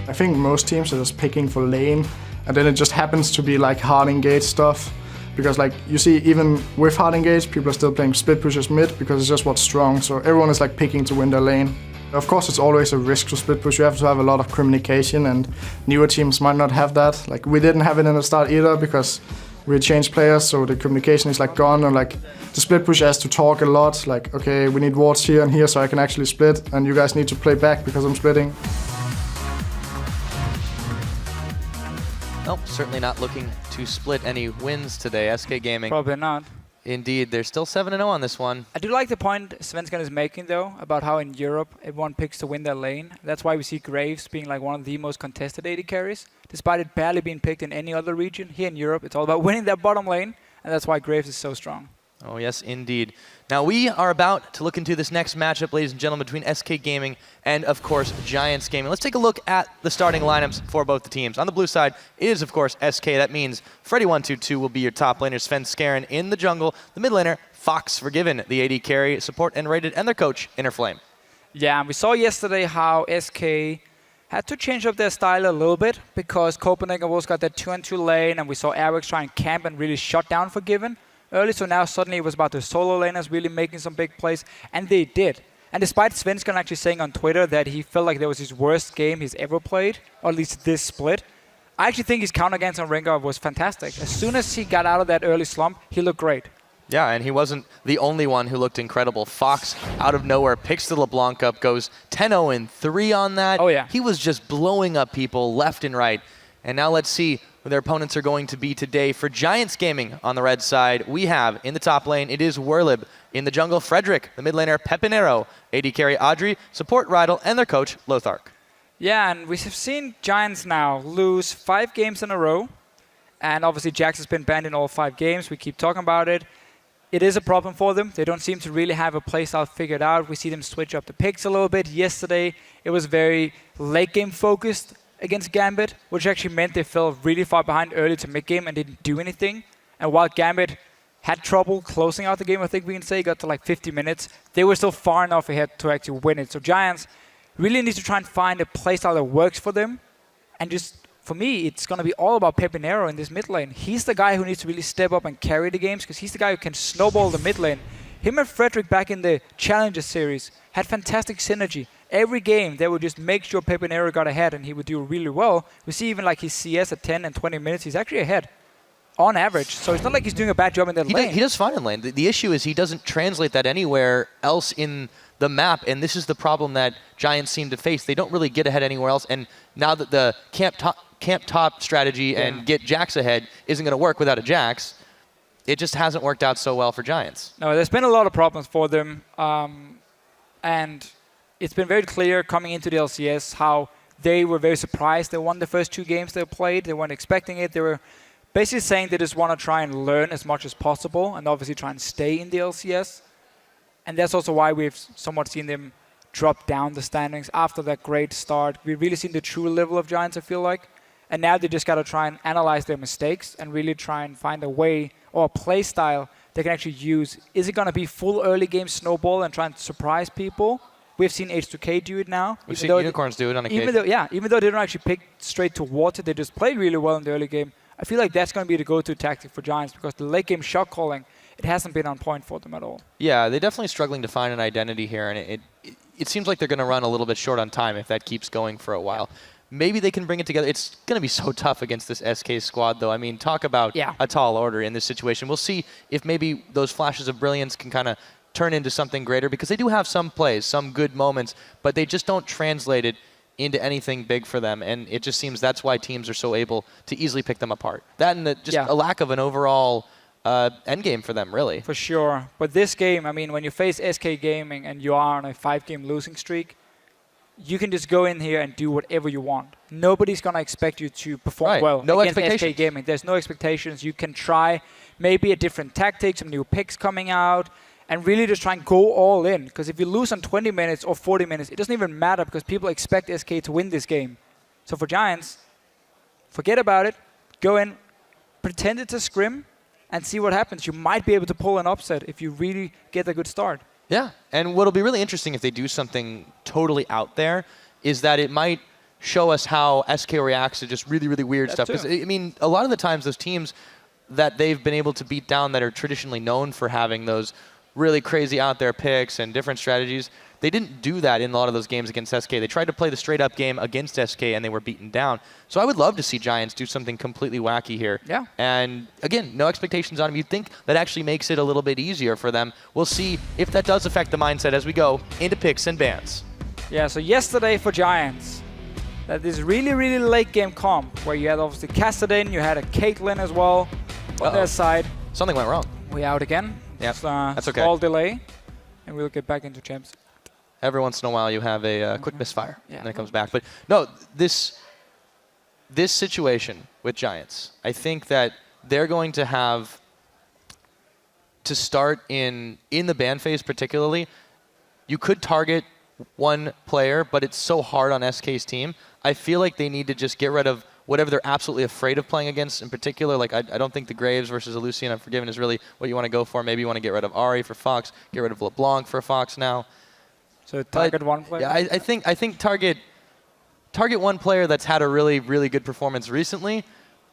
I think most teams are just picking for lane, and then it just happens to be like hard engage stuff. Because like you see, even with hard engage, people are still playing split pushes mid because it's just what's strong. So everyone is like picking to win their lane. Of course, it's always a risk to split push. You have to have a lot of communication, and newer teams might not have that. Like we didn't have it in the start either because we changed players, so the communication is like gone. And like the split push has to talk a lot. Like, okay, we need wards here and here so I can actually split, and you guys need to play back because I'm splitting. Nope, certainly not looking to split any wins today. SK Gaming. Probably not. Indeed, they're still 7-0 on this one. I do like the point Svensson is making, though, about how in Europe everyone picks to win their lane. That's why we see Graves being like one of the most contested AD carries. Despite it barely being picked in any other region, here in Europe it's all about winning that bottom lane, and that's why Graves is so strong. Oh yes, indeed. Now we are about to look into this next matchup, ladies and gentlemen, between SK Gaming and, of course, Giants Gaming. Let's take a look at the starting lineups for both the teams. On the blue side is, of course, SK. That means Freddy122 will be your top laner, Svensson in the jungle. The mid laner, Fox Forgiven, the AD carry, support and rated, and their coach, Innerflame. Yeah, and we saw yesterday how SK had to change up their style a little bit because Copenhagen Wolves got that 2-on-2 lane, and we saw Eric try and camp and really shut down Forgiven early, so now suddenly it was about the solo laners really making some big plays, and they did. And despite Svensson actually saying on Twitter that he felt like that was his worst game he's ever played, or at least this split, I actually think his counter against on Rengar was fantastic. As soon as he got out of that early slump, he looked great. Yeah, and he wasn't the only one who looked incredible. Fox, out of nowhere, picks the LeBlanc up, goes 10-0-3 on that. Oh, yeah. He was just blowing up people left and right. And now let's see who their opponents are going to be today. For Giants Gaming on the red side, we have in the top lane, it is Werlib. In the jungle, Frederick. The mid laner, Pepinero. AD carry, Audrey. Support, Rydell. And their coach, Lothark. Yeah, and we have seen Giants now lose 5 games in a row. And obviously Jax has been banned in all 5 games. We keep talking about it. It is a problem for them. They don't seem to really have a playstyle figured out. We see them switch up the picks a little bit. Yesterday, it was very late game focused against Gambit, which actually meant they fell really far behind early to mid-game and didn't do anything. And while Gambit had trouble closing out the game, I think we can say, got to like 50 minutes, they were still far enough ahead to actually win it. So Giants really need to try and find a playstyle that works for them. And just, for me, it's going to be all about Pepinero in this mid lane. He's the guy who needs to really step up and carry the games because he's the guy who can snowball the mid lane. Him and Frederick back in the Challenger series had fantastic synergy. Every game, they would just make sure Pepinero got ahead and he would do really well. We see even like his CS at 10 and 20 minutes, he's actually ahead on average. So it's not like he's doing a bad job in that lane. He does fine in lane. The issue is he doesn't translate that anywhere else in the map, and this is the problem that Giants seem to face. They don't really get ahead anywhere else, and now that the camp top strategy and get Jax ahead isn't going to work without a Jax, it just hasn't worked out so well for Giants. No, there's been a lot of problems for them, and it's been very clear coming into the LCS how they were very surprised they won the first 2 games they played. They weren't expecting it. They were basically saying they just want to try and learn as much as possible and obviously try and stay in the LCS. And that's also why we've somewhat seen them drop down the standings after that great start. We've really seen the true level of Giants, I feel like. And now they just got to try and analyze their mistakes and really try and find a way or a play style they can actually use. Is it going to be full early game snowball and try and surprise people? We've seen H2K do it now. We've seen Unicorns do it on occasion. Even though they don't actually pick straight towards it, they just play really well in the early game. I feel like that's going to be the go-to tactic for Giants because the late game shot calling, it hasn't been on point for them at all. Yeah, they're definitely struggling to find an identity here, and it seems like they're going to run a little bit short on time if that keeps going for a while. Maybe they can bring it together. It's going to be so tough against this SK squad, though. I mean, talk about a tall order in this situation. We'll see if maybe those flashes of brilliance can kind of turn into something greater, because they do have some plays, some good moments, but they just don't translate it into anything big for them, and it just seems that's why teams are so able to easily pick them apart. That and a lack of an overall endgame for them, really. For sure. But this game, I mean, when you face SK Gaming and you are on a 5-game losing streak, you can just go in here and do whatever you want. Nobody's going to expect you to perform well against SK Gaming. There's no expectations. You can try maybe a different tactic, some new picks coming out, and really just try and go all in. Because if you lose on 20 minutes or 40 minutes, it doesn't even matter because people expect SK to win this game. So for Giants, forget about it. Go in, pretend it's a scrim, and see what happens. You might be able to pull an upset if you really get a good start. Yeah, and what'll be really interesting if they do something totally out there is that it might show us how SK reacts to just really, really weird stuff. Because, I mean, a lot of the times those teams that they've been able to beat down that are traditionally known for having those really crazy out there picks and different strategies, they didn't do that in a lot of those games against SK. They tried to play the straight up game against SK and they were beaten down. So I would love to see Giants do something completely wacky here. Yeah. And again, no expectations on them. You'd think that actually makes it a little bit easier for them. We'll see if that does affect the mindset as we go into picks and bans. Yeah, so yesterday for Giants, that this really, really late game comp where you had obviously Kassadin, you had a Caitlyn as well on their side. Something went wrong. We out again. Yeah, that's okay. Small delay, and we'll get back into champs. Every once in a while you have a quick misfire, and then it comes back. But no, this situation with Giants, I think that they're going to have to start in the ban phase particularly. You could target one player, but it's so hard on SK's team. I feel like they need to just get rid of whatever they're absolutely afraid of playing against in particular. Like, I don't think the Graves versus a Lucian Unforgiven is really what you want to go for. Maybe you want to get rid of Ari for Fox, get rid of LeBlanc for Fox now. So target one player? Yeah, I think target one player that's had a really, really good performance recently,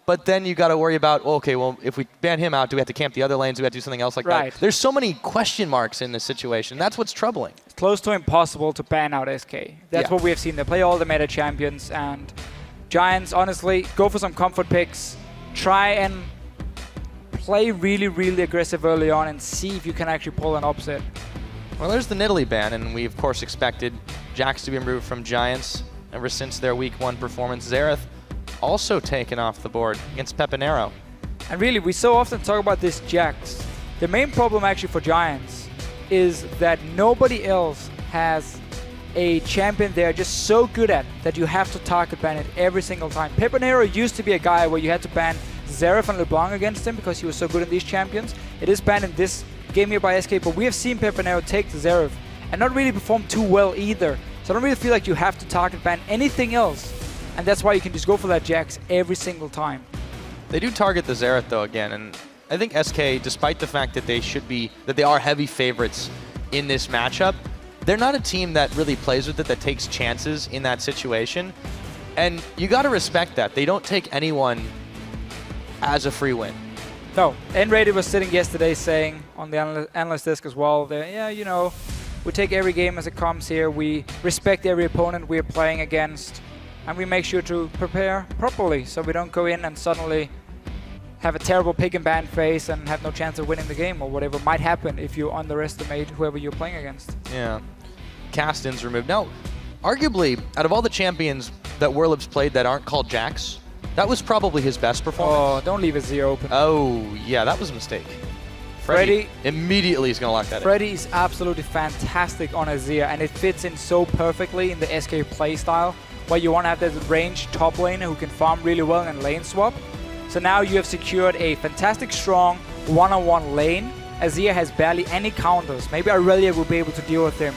but then you got to worry about, okay, well, if we ban him out, do we have to camp the other lanes? Do we have to do something else like that? There's so many question marks in this situation. That's what's troubling. It's close to impossible to ban out SK. That's what we have seen. They play all the meta champions, and Giants, honestly, go for some comfort picks. Try and play really, really aggressive early on and see if you can actually pull an upset. Well, there's the Nidalee ban, and we, of course, expected Jax to be removed from Giants ever since their Week 1 performance. Xerath also taken off the board against Pepinero. And really, we so often talk about this Jax. The main problem actually for Giants is that nobody else has a champion they're just so good at that you have to target ban it every single time. Pepinero used to be a guy where you had to ban Xerath and LeBlanc against him because he was so good in these champions. It is banned in this game here by SK, but we have seen Pepinero take the Xerath and not really perform too well either. So I don't really feel like you have to target ban anything else, and that's why you can just go for that Jax every single time. They do target the Xerath though again, and I think SK, despite the fact that they are heavy favorites in this matchup, they're not a team that really plays with it, that takes chances in that situation. And you got to respect that. They don't take anyone as a free win. No, N-Rated was sitting yesterday saying on the analyst desk as well, that, yeah, you know, we take every game as it comes here. We respect every opponent we're playing against, and we make sure to prepare properly so we don't go in and suddenly have a terrible pick and ban phase and have no chance of winning the game or whatever might happen if you underestimate whoever you're playing against. Yeah. Caston's removed. Now, arguably, out of all the champions that Werlib's played that aren't called Jax, that was probably his best performance. Oh, don't leave Azir open. Oh, yeah, that was a mistake. Freddy immediately is going to lock that in. Freddy is absolutely fantastic on Azir, and it fits in so perfectly in the SK playstyle, where you want to have that range top laner who can farm really well and lane swap. So now you have secured a fantastic, strong one-on-one lane. Azir has barely any counters. Maybe Aurelia will be able to deal with him.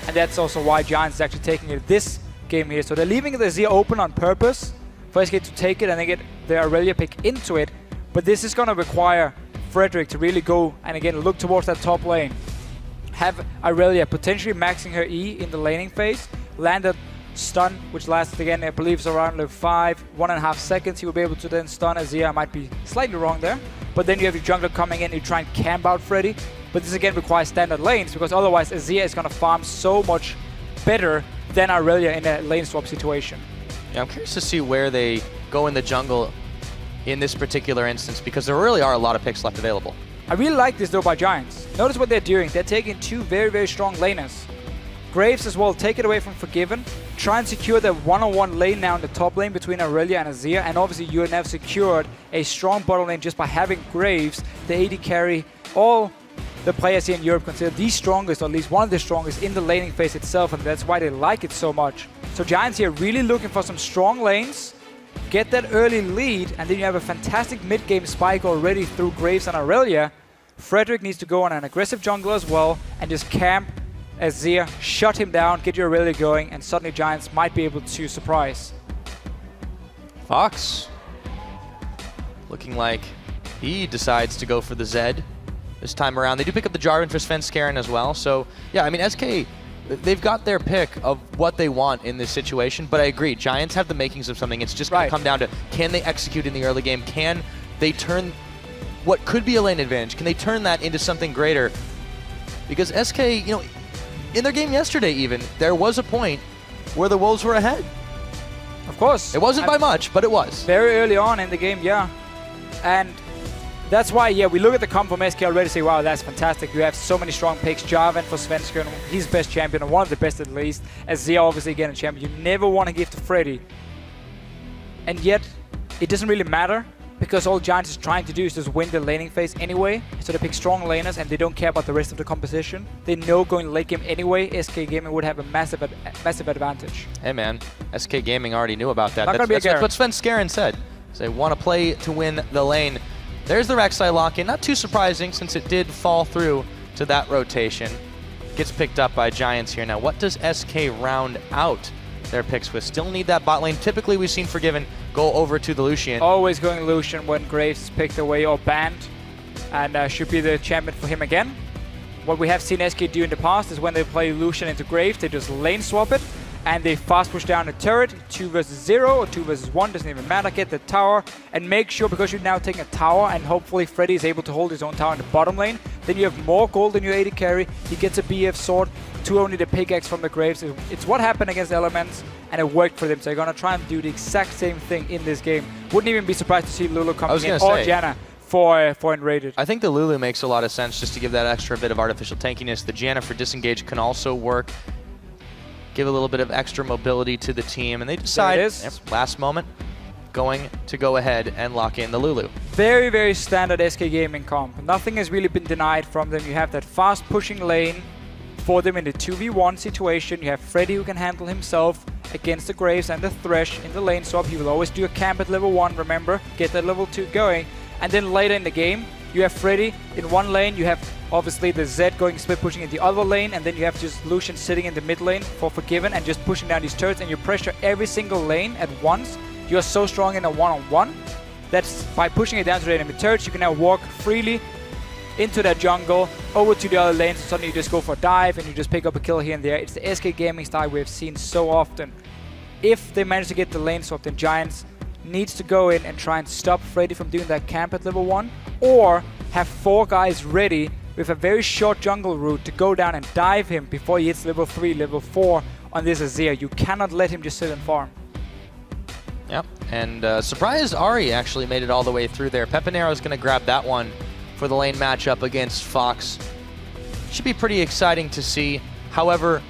And that's also why Giants is actually taking it this game here. So they're leaving the Azir open on purpose for SK to take it and then get the Aurelia pick into it. But this is going to require Frederick to really go and again look towards that top lane. Have Aurelia potentially maxing her E in the laning phase. Land a stun, which lasts again, I believe, is around 1.5 seconds. He will be able to then stun Azir. I might be slightly wrong there. But then you have your jungler coming in, you try and camp out Freddy. But this again requires standard lanes, because otherwise Azir is going to farm so much better than Aurelia in a lane swap situation. Yeah, I'm curious to see where they go in the jungle in this particular instance, because there really are a lot of picks left available. I really like this though by Giants. Notice what they're doing. They're taking two very, very strong laners. Graves as well, take it away from Forgiven. Try and secure the one-on-one lane now in the top lane between Aurelia and Azir. And obviously you have now secured a strong bottom lane just by having Graves, the AD carry. All the players here in Europe consider the strongest, or at least one of the strongest, in the laning phase itself. And that's why they like it so much. So Giants here really looking for some strong lanes. Get that early lead, and then you have a fantastic mid-game spike already through Graves and Aurelia. Frederick needs to go on an aggressive jungle as well and just camp Azir, shut him down, get your Aurelia going, and suddenly Giants might be able to surprise. Fox looking like he decides to go for the Zed this time around. They do pick up the Jarvan for Sven Skaren as well. So, yeah, I mean, SK they've got their pick of what they want in this situation, but I agree, Giants have the makings of something. It's just going to come down to, can they execute in the early game? Can they turn what could be a lane advantage? Can they turn that into something greater? Because SK, you know, in their game yesterday even, there was a point where the Wolves were ahead. Of course. It wasn't by much, but it was. Very early on in the game, yeah. And that's why, yeah, we look at the comp from SK already and say, wow, that's fantastic. You have so many strong picks. Jarvan for Svenskeren, he's best champion, and one of the best at least. Azir, obviously, again, a champion. You never want to give to Freddy. And yet, it doesn't really matter, because all Giants is trying to do is just win the laning phase anyway. So they pick strong laners, and they don't care about the rest of the composition. They know going late game anyway, SK Gaming would have a massive advantage. Hey, man, SK Gaming already knew about that. Not gonna be a That's what Svenskeren said. They want to play to win the lane. There's the Rek'Sai lock-in. Not too surprising, since it did fall through to that rotation. Gets picked up by Giants here. Now, what does SK round out their picks with? Still need that bot lane. Typically, we've seen Forgiven go over to the Lucian. Always going Lucian when Graves is picked away or banned, and should be the champion for him again. What we have seen SK do in the past is when they play Lucian into Graves, they just lane swap it, and they fast push down the turret, 2 versus 0 or 2 versus 1, doesn't even matter, get the tower, and make sure, because you're now taking a tower, and hopefully Freddy is able to hold his own tower in the bottom lane, then you have more gold in your AD carry, he gets a BF sword, to only the pickaxe from the Graves. It's what happened against Elements, and it worked for them, so they're going to try and do the exact same thing in this game. Wouldn't even be surprised to see Lulu coming in, or Janna for Enrated. I think the Lulu makes a lot of sense just to give that extra bit of artificial tankiness. The Janna for disengage can also work. Give a little bit of extra mobility to the team, and they decide, last moment, going to go ahead and lock in the Lulu. Very, very standard SK Gaming comp. Nothing has really been denied from them. You have that fast pushing lane for them in the 2v1 situation. You have Freddy who can handle himself against the Graves and the Thresh in the lane swap. He will always do a camp at level 1, remember, get that level 2 going. And then later in the game, you have Freddy in one lane, you have obviously the Zed going split pushing in the other lane, and then you have just Lucian sitting in the mid lane for Forgiven and just pushing down these turrets, and you pressure every single lane at once. You're so strong in a one-on-one. That's by pushing it down to the enemy turrets, you can now walk freely into that jungle, over to the other lanes, and suddenly you just go for a dive and you just pick up a kill here and there. It's the SK Gaming style we have seen so often. If they manage to get the lane swap, then Giants needs to go in and try and stop Freddy from doing that camp at level 1, or have 4 guys ready with a very short jungle route to go down and dive him before he hits level 3, level 4 on this Azir. You cannot let him just sit and farm. Yep, and surprised Ahri actually made it all the way through there. Pepinero's going to grab that one for the lane matchup against Fox. Should be pretty exciting to see. However,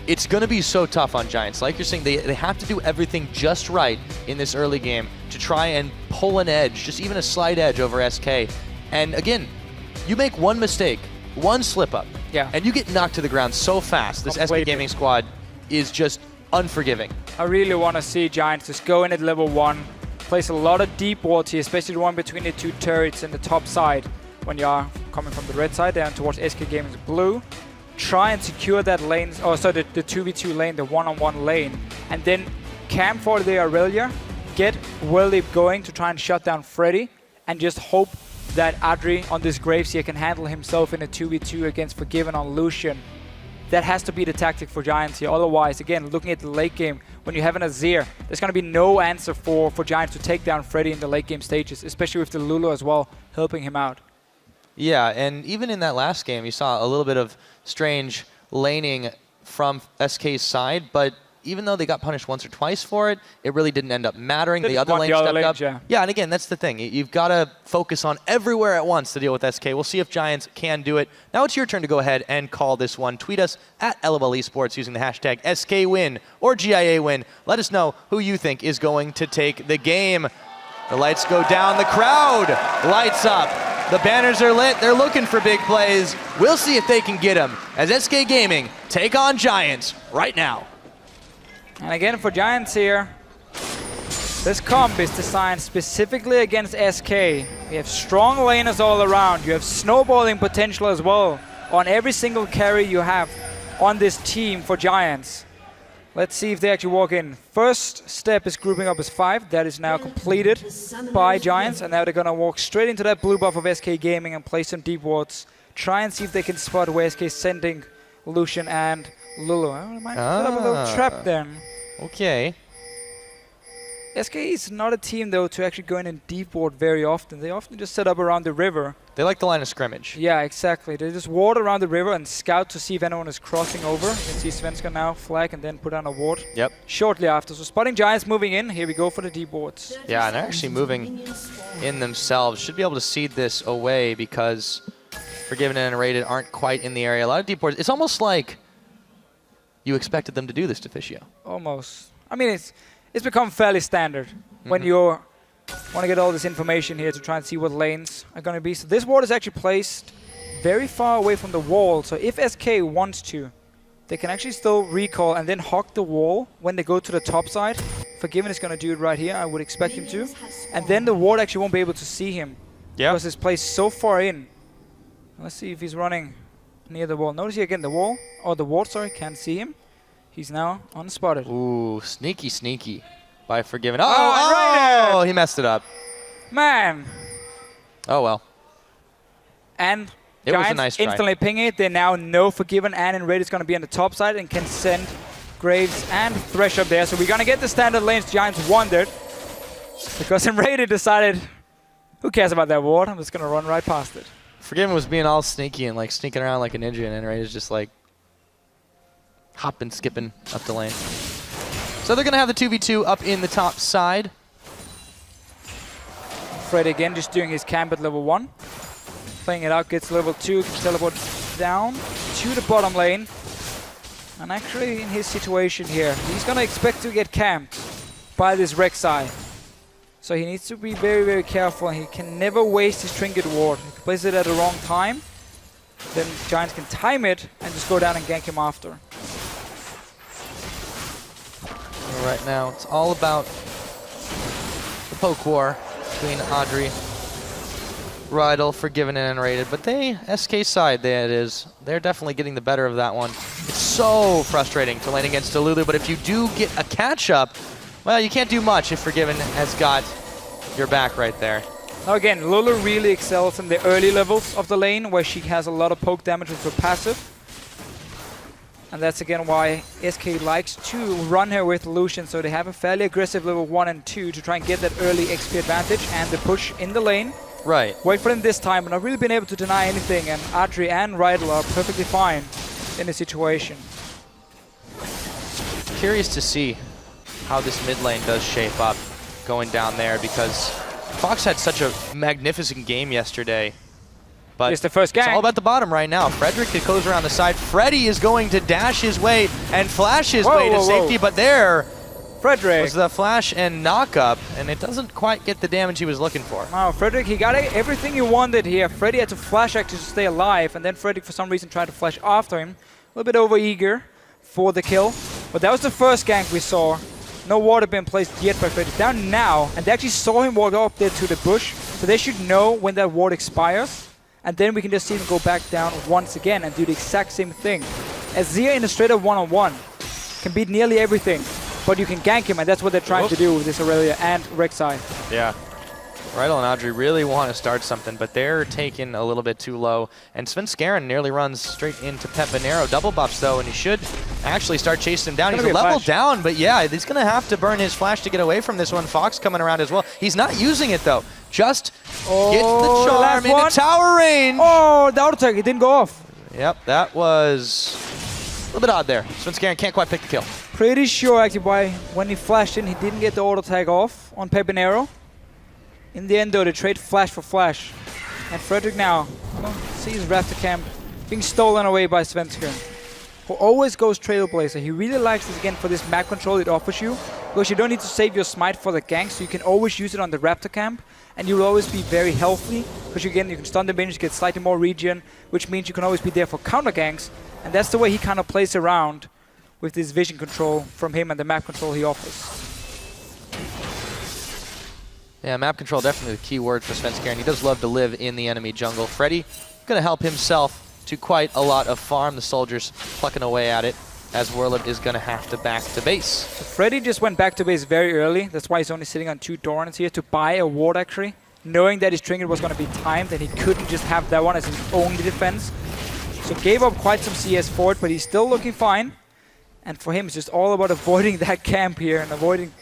it's going to be so tough on Giants. Like you're saying, they have to do everything just right in this early game to try and pull an edge, just even a slight edge over SK. And again, you make one mistake, one slip up, and you get knocked to the ground so fast. This SK Gaming squad is just unforgiving. I really want to see Giants just go in at level 1, place a lot of deep wards here, especially the one between the 2 turrets in the top side when you are coming from the red side down towards SK Gaming's blue. Try and secure that lane, the 2v2 lane, the one-on-one lane, and then camp for the Aurelia, get Worldleap going to try and shut down Freddy, and just hope that Adri on this Graves here can handle himself in a 2v2 against Forgiven on Lucian. That has to be the tactic for Giants here. Otherwise, again, looking at the late game, when you have an Azir, there's going to be no answer for Giants to take down Freddy in the late game stages, especially with the Lulu as well, helping him out. Yeah, and even in that last game, you saw a little bit of strange laning from SK's side, but even though they got punished once or twice for it, it really didn't end up mattering. The other lane stepped up. Yeah, and again, that's the thing. You've got to focus on everywhere at once to deal with SK. We'll see if Giants can do it. Now it's your turn to go ahead and call this one. Tweet us at LOL Esports using the hashtag SKWin or GIA win. Let us know who you think is going to take the game. The lights go down. The crowd lights up. The banners are lit. They're looking for big plays. We'll see if they can get them as SK Gaming take on Giants right now. And again for Giants here, this comp is designed specifically against SK. We have strong laners all around. You have snowballing potential as well on every single carry you have on this team for Giants. Let's see if they actually walk in. First step is grouping up as 5. That is now completed by Giants. And now they're going to walk straight into that blue buff of SK Gaming and play some deep wards. Try and see if they can spot where SK is sending Lucian and Lulu. I might set up a little trap then. Okay. SK is not a team, though, to actually go in deep ward very often. They often just set up around the river. They like the line of scrimmage. Yeah, exactly. They just ward around the river and scout to see if anyone is crossing over. You can see Svenska now flag and then put on a ward. Yep. Shortly after. So spotting Giants moving in. Here we go for the deep wards. Yeah, and they're actually moving in themselves. Should be able to seed this away because Forgiven and Rated aren't quite in the area. A lot of deep wards. It's almost like you expected them to do this to Fischio. Almost. I mean, it's become fairly standard when you want to get all this information here to try and see what lanes are going to be. So this ward is actually placed very far away from the wall. So if SK wants to, they can actually still recall and then hog the wall when they go to the top side. Forgiven is going to do it right here. I would expect him to. And then the ward actually won't be able to see him. Yeah. Because it's placed so far in. Let's see if he's running near the wall. Notice here again the wall, or the ward, sorry, can't see him. He's now unspotted. Ooh, sneaky, sneaky by Forgiven. Oh, he messed it up. Man. Oh, well. And It was a Giants nice try. instantly ping it. They now know Forgiven and Raid is going to be on the top side and can send Graves and Thresh up there. So we're going to get the standard lanes Giants wanted. Because Raid decided, who cares about that ward? I'm just going to run right past it. Forgiven was being all sneaky and like sneaking around like a ninja, and then Raid is just like hopping, skipping up the lane. So they're going to have the 2v2 up in the top side. Fred again just doing his camp at level 1. Playing it out, gets level 2, can teleport down to the bottom lane. And actually in his situation here, he's going to expect to get camped by this Rek'Sai. So he needs to be very, very careful. He can never waste his Trinket ward. If he places it at the wrong time, then Giants can time it and just go down and gank him after. Right now, it's all about the poke war between Audrey, Rydell, Forgiven, and Rated. But SK side, they're definitely getting the better of that one. It's so frustrating to lane against Delulu, but if you do get a catch-up, well, you can't do much if Forgiven has got your back right there. Now again, Lulu really excels in the early levels of the lane, where she has a lot of poke damage with her passive. And that's again why SK likes to run her with Lucian, so they have a fairly aggressive level 1 and 2 to try and get that early XP advantage and the push in the lane. Right. Wait for them this time, and I've really been able to deny anything, and Audrey and Rydell are perfectly fine in the situation. Curious to see how this mid lane does shape up going down there, because Fox had such a magnificent game yesterday. But it's the first game. It's all about the bottom right now. Frederick goes around the side. Freddy is going to dash his way and flash his way to safety, but there Frederick was the flash and knock up, and it doesn't quite get the damage he was looking for. Wow, Frederick, he got everything he wanted here. Freddy had to flash actually to stay alive, and then Frederick for some reason tried to flash after him. A little bit over-eager for the kill. But that was the first gank we saw. No ward had been placed yet by Frederick. Down now, and they actually saw him walk up there to the bush, so they should know when that ward expires. And then we can just see him go back down once again and do the exact same thing. As Zia in a straight-up one-on-one can beat nearly everything, but you can gank him, and that's what they're trying to do with this Aurelia and Rek'Sai. Yeah. Rydell and Audrey really want to start something, but they're taken a little bit too low. And Svenska nearly runs straight into Pepinero. Double buffs, though, and he should actually start chasing him down. He's a level down, but yeah, he's going to have to burn his flash to get away from this one. Fox coming around as well. He's not using it, though. Just gets the charm into tower range. Oh, the auto tag, it didn't go off. Yep, that was a little bit odd there. Svenska can't quite pick the kill. Pretty sure, actually, when he flashed in, he didn't get the auto tag off on Pepinero. In the end, though, they trade flash for flash. And Frederick now sees Raptor Camp being stolen away by Svenska, who always goes Trailblazer. He really likes this again for this map control it offers you, because you don't need to save your smite for the gank, so you can always use it on the Raptor Camp, and you'll always be very healthy, because you can stun the minions, get slightly more regen, which means you can always be there for counter ganks, and that's the way he kind of plays around with this vision control from him and the map control he offers. Yeah, map control definitely the key word for Svenska, and he does love to live in the enemy jungle. Freddy going to help himself to quite a lot of farm. The soldiers plucking away at it, as Werlip is going to have to back to base. So Freddy just went back to base very early. That's why he's only sitting on 2 Dorans here to buy a ward, actually, knowing that his trinket was going to be timed and he couldn't just have that one as his only defense. So gave up quite some CS for it, but he's still looking fine. And for him, it's just all about avoiding that camp here and avoiding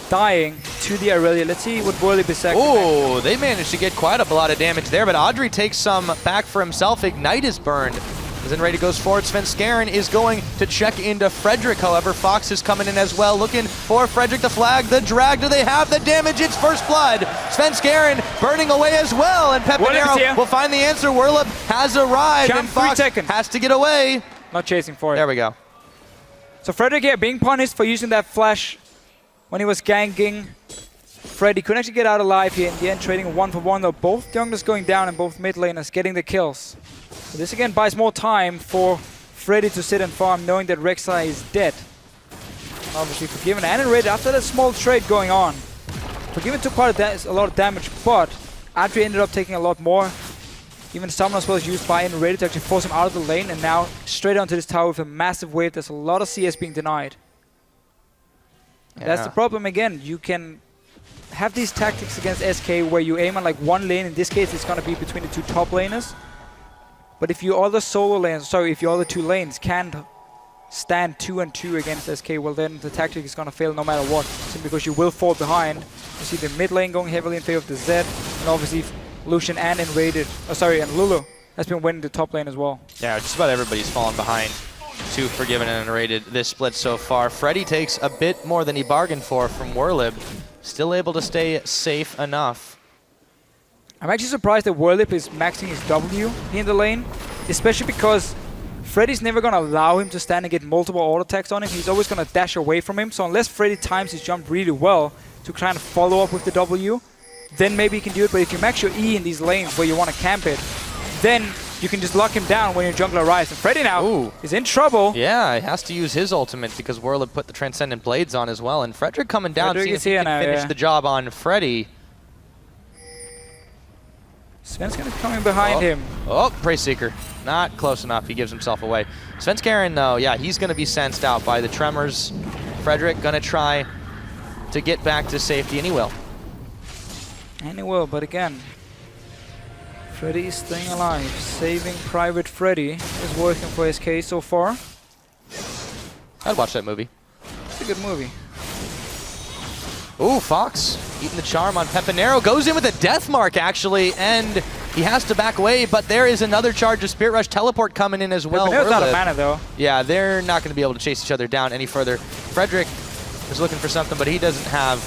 dying to the Aurelia. Let's see what Whirly Berserk. Oh, they managed to get quite a lot of damage there, but Audrey takes some back for himself. Ignite is burned. As Enrated goes forward, Svenskeren is going to check into Frederick. However, Fox is coming in as well, looking for Frederick, the flag, the drag. Do they have the damage? It's first blood. Svenskeren burning away as well, and Pepinero will find the answer. Whirlip has arrived, Jump, and Fox has to get away. Not chasing for it. There we go. So Frederick here being punished for using that flash when he was ganking. Freddy couldn't actually get out alive here in the end, trading 1-for-1 though. Both junglers going down and both mid laners getting the kills. So this again buys more time for Freddy to sit and farm, knowing that Rek'Sai is dead. And obviously Forgiven and Enrated after that small trade going on. Forgiven took quite a lot of damage, but Adri ended up taking a lot more. Even Summon as well is used by Enrated to actually force him out of the lane, and now straight onto this tower with a massive wave. There's a lot of CS being denied. Yeah. That's the problem again. You can have these tactics against SK where you aim on like one lane. In this case, it's going to be between the two top laners. But if your other solo lanes, sorry, if your other two lanes can't stand 2-on-2 against SK, well then the tactic is going to fail no matter what. Simply because you will fall behind. You see the mid lane going heavily in favor of the Zed, and obviously Lucian and and Lulu has been winning the top lane as well. Yeah, just about everybody's fallen behind to Forgiven and Enrated this split so far. Freddy takes a bit more than he bargained for from Whirlib. Still able to stay safe enough. I'm actually surprised that Whirlip is maxing his W in the lane, especially because Freddy's never going to allow him to stand and get multiple auto attacks on him. He's always going to dash away from him. So unless Freddy times his jump really well to try and follow up with the W, then maybe you can do it. But if you max your E in these lanes where you want to camp it, then you can just lock him down when your jungler arrives. And Freddy now is in trouble. Yeah, he has to use his ultimate because Whirlip put the Transcendent Blades on as well. And Frederick coming down, seeing if he can finish the job on Freddy. Svenskeren is coming behind him. Oh, Prey Seeker. Not close enough. He gives himself away. Svenskeren, though, yeah, he's going to be sensed out by the Tremors. Frederick going to try to get back to safety, and he will. And he will, but again, Freddy is staying alive. Saving Private Freddy is working for SK so far. I'd watch that movie. It's a good movie. Ooh, Fox eating the charm on Pepinero. Goes in with a death mark, actually, and he has to back away, but there is another charge of Spirit Rush Teleport coming in as well. Pepinero's out of mana, though. Yeah, they're not going to be able to chase each other down any further. Frederick is looking for something, but he doesn't have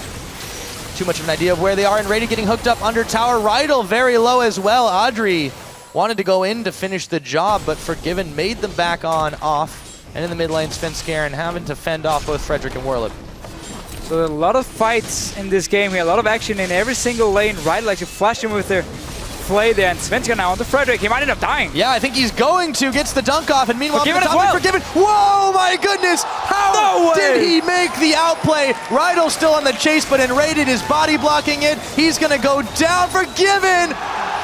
too much of an idea of where they are. And Rady getting hooked up under tower. Rydal very low as well. Audrey wanted to go in to finish the job, but Forgiven made them back on off. And in the mid lane, Svenskeren having to fend off both Frederick and Whirlip. So a lot of fights in this game here, a lot of action in every single lane. Rydal actually flashed him with their play there, and Svenskeren now onto Frederick. He might end up dying. Yeah, I think he's going to. Gets the dunk off, and meanwhile, Forgiven. Whoa, my goodness! How did he make the outplay? Rydal still on the chase, but Enrated is body blocking it. He's gonna go down. Forgiven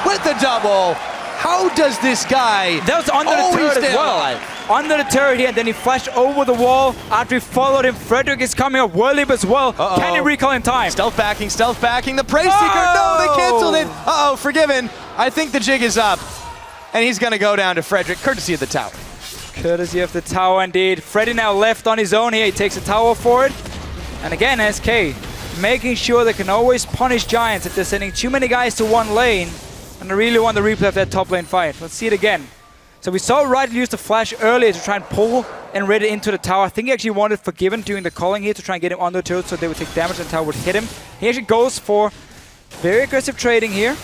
with the double. How does this guy that was under the turret as well. Alive? Under the turret here, and then he flashed over the wall after he followed him. Frederick is coming up, Whirlip as well. Can he recall in time? Stealth backing, the Prey Seeker. No, they canceled it. Forgiven. I think the jig is up. And he's gonna go down to Frederick, courtesy of the tower. Courtesy of the tower indeed. Freddy now left on his own here. He takes the tower for it. And again, SK making sure they can always punish Giants if they're sending too many guys to one lane. And I really want the replay of that top lane fight. Let's see it again. So we saw Rydal use the flash earlier to try and pull Enrated into the tower. I think he actually wanted Forgiven doing the calling here to try and get him on the turret so they would take damage and the tower would hit him. He actually goes for very aggressive trading here.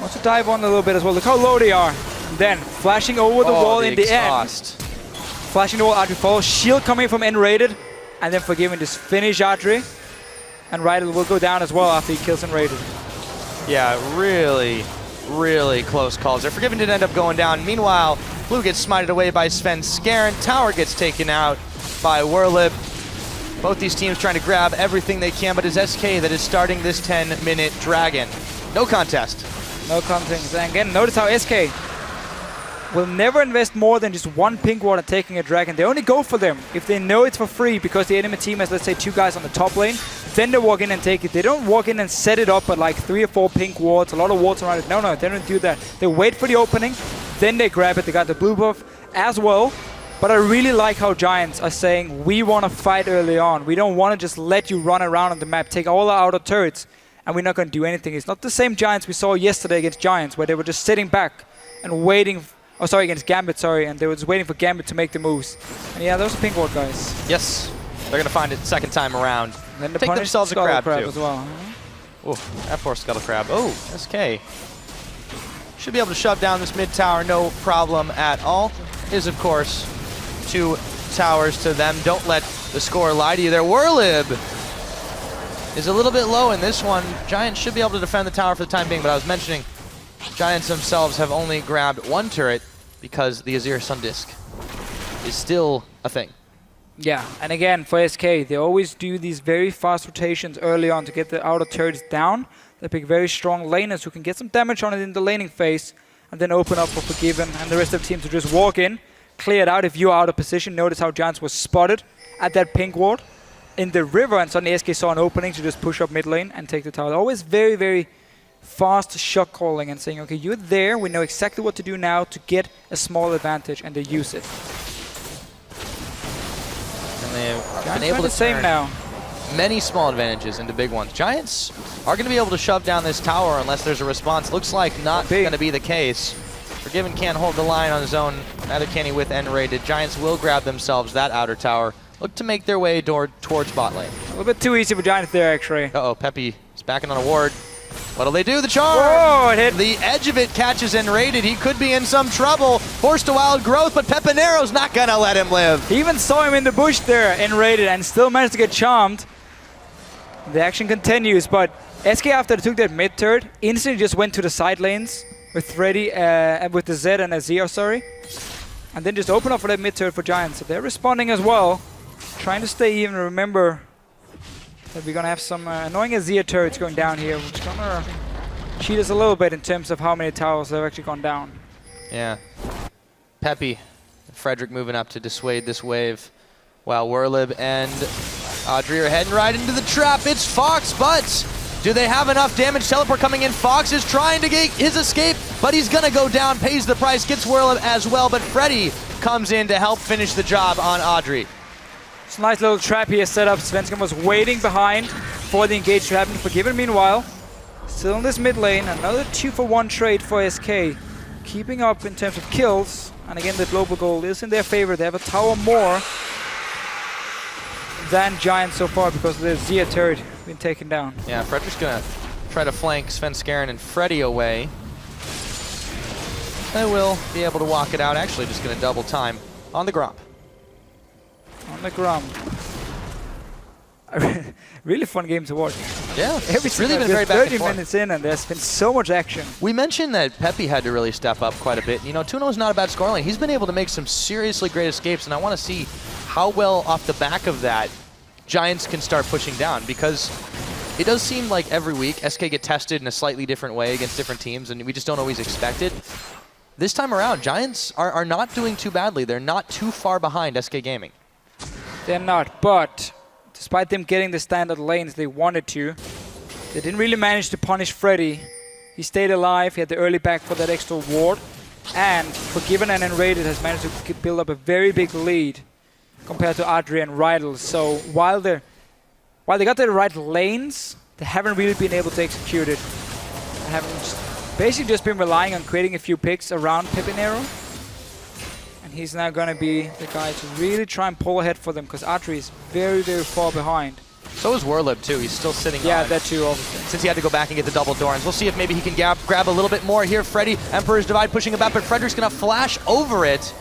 Wants to dive on a little bit as well. Look how low they are. And then flashing over the wall in the end. Flashing the wall, Audrey falls. Shield coming from Enrated. And then Forgiven just finish Audrey. And Rydal will go down as well after he kills Enrated. Yeah, really close calls there. Forgiven did end up going down. Meanwhile, Blue gets smited away by Svenskeren. Tower gets taken out by Whirlip. Both these teams trying to grab everything they can, but it's SK that is starting this 10-minute dragon. No contest. No contest. And again, notice how SK will never invest more than just one pink ward and taking a dragon. They only go for them if they know it's for free because the enemy team has, let's say, 2 guys on the top lane. Then they walk in and take it. They don't walk in and set it up at like 3 or 4 pink wards, a lot of wards around it. No, they don't do that. They wait for the opening, then they grab it. They got the blue buff as well. But I really like how Giants are saying, we want to fight early on. We don't want to just let you run around on the map, take all our outer turrets, and we're not going to do anything. It's not the same Giants we saw yesterday against Giants, where they were just sitting back and waiting. Oh, sorry, against Gambit, sorry. And they were just waiting for Gambit to make the moves. And yeah, those are pink ward guys. Yes, they're going to find it second time around. And then Take themselves a crab, too. as well. Oh, F4 Scuttle Crab. Oh, SK. Should be able to shove down this mid tower, no problem at all. Is, of course, 2 towers to them. Don't let the score lie to you there. Whirlib is a little bit low in this one. Giants should be able to defend the tower for the time being, but I was mentioning Giants themselves have only grabbed 1 turret because the Azir Sun Disc is still a thing. Yeah, and again, for SK, they always do these very fast rotations early on to get the outer turrets down. They pick very strong laners who can get some damage on it in the laning phase, and then open up for Forgiven and the rest of the team to just walk in, clear it out if you're out of position. Notice how Giants was spotted at that pink ward in the river, and suddenly SK saw an opening to just push up mid lane and take the tower. Always very, very fast shot calling and saying, okay, you're there, we know exactly what to do now to get a small advantage, and they use it. And they've been Giants able to the same turn now. many small advantages into big ones. Giants are going to be able to shove down this tower unless there's a response. Looks like not going to be the case. Forgiven can't hold the line on his own. Neither can he with N-rated. Giants will grab themselves that outer tower. Look to make their way towards bot lane. A little bit too easy for Giants there, actually. Uh-oh, Peppy is backing on a ward. What'll they do? The charm! Whoa, it hit. The edge of it catches N-rated. He could be in some trouble. Forced to wild growth, but Pepinero's not going to let him live. He even saw him in the bush there, N-rated, and still managed to get charmed. The action continues, but SK, after they took that mid turret, instantly just went to the side lanes with Freddy, with the Z and Azir, sorry. And then just open up for that mid turret for Giants. So they're responding as well, trying to stay even. Remember that we're going to have some annoying Azir turrets going down here, which is going to cheat us a little bit in terms of how many towers have actually gone down. Yeah. Peppy, Frederick moving up to dissuade this wave, while Whirlib and Audrey are heading right into the trap. It's Fox, but do they have enough damage? Teleport coming in. Fox is trying to get his escape, but he's going to go down, pays the price, gets Whirlib as well, but Freddy comes in to help finish the job on Audrey. It's a nice little trap here set up. Svensson was waiting behind for the engage to happen. Forgiven, meanwhile, still in this mid lane. Another 2-for-1 trade for SK. Keeping up in terms of kills. And again, the global goal is in their favor. They have a tower more than Giants so far because the Zia turret been taken down. Yeah, Frederick's going to try to flank Svenskeren and Freddy away. They will be able to walk it out. Actually, just going to double time on the Gromp. On the Gromp. Really fun game to watch. Yeah, it's really been very back and 30 forth. minutes in and there's been so much action. We mentioned that Peppy had to really step up quite a bit. You know, Tuno's not a bad scorer lane. He's been able to make some seriously great escapes, and I want to see how well off the back of that Giants can start pushing down, because it does seem like every week SK get tested in a slightly different way against different teams, and we just don't always expect it. This time around, Giants are not doing too badly. They're not too far behind SK Gaming. They're not, but despite them getting the standard lanes they wanted to, they didn't really manage to punish Freddy. He stayed alive, he had the early back for that extra ward, and Forgiven and Enrated has managed to build up a very big lead compared to Audrey and Rydell. So while they got the right lanes, they haven't really been able to execute it. They haven't basically just been relying on creating a few picks around Pepinero. And he's now going to be the guy to really try and pull ahead for them, because Audrey is very, very far behind. So is Whirlib too. He's still sitting Yeah, on. that too, obviously. Since he had to go back and get the double Dorans. We'll see if maybe he can grab a little bit more here. Freddy, Emperor's Divide pushing him back, but Frederick's going to flash over it.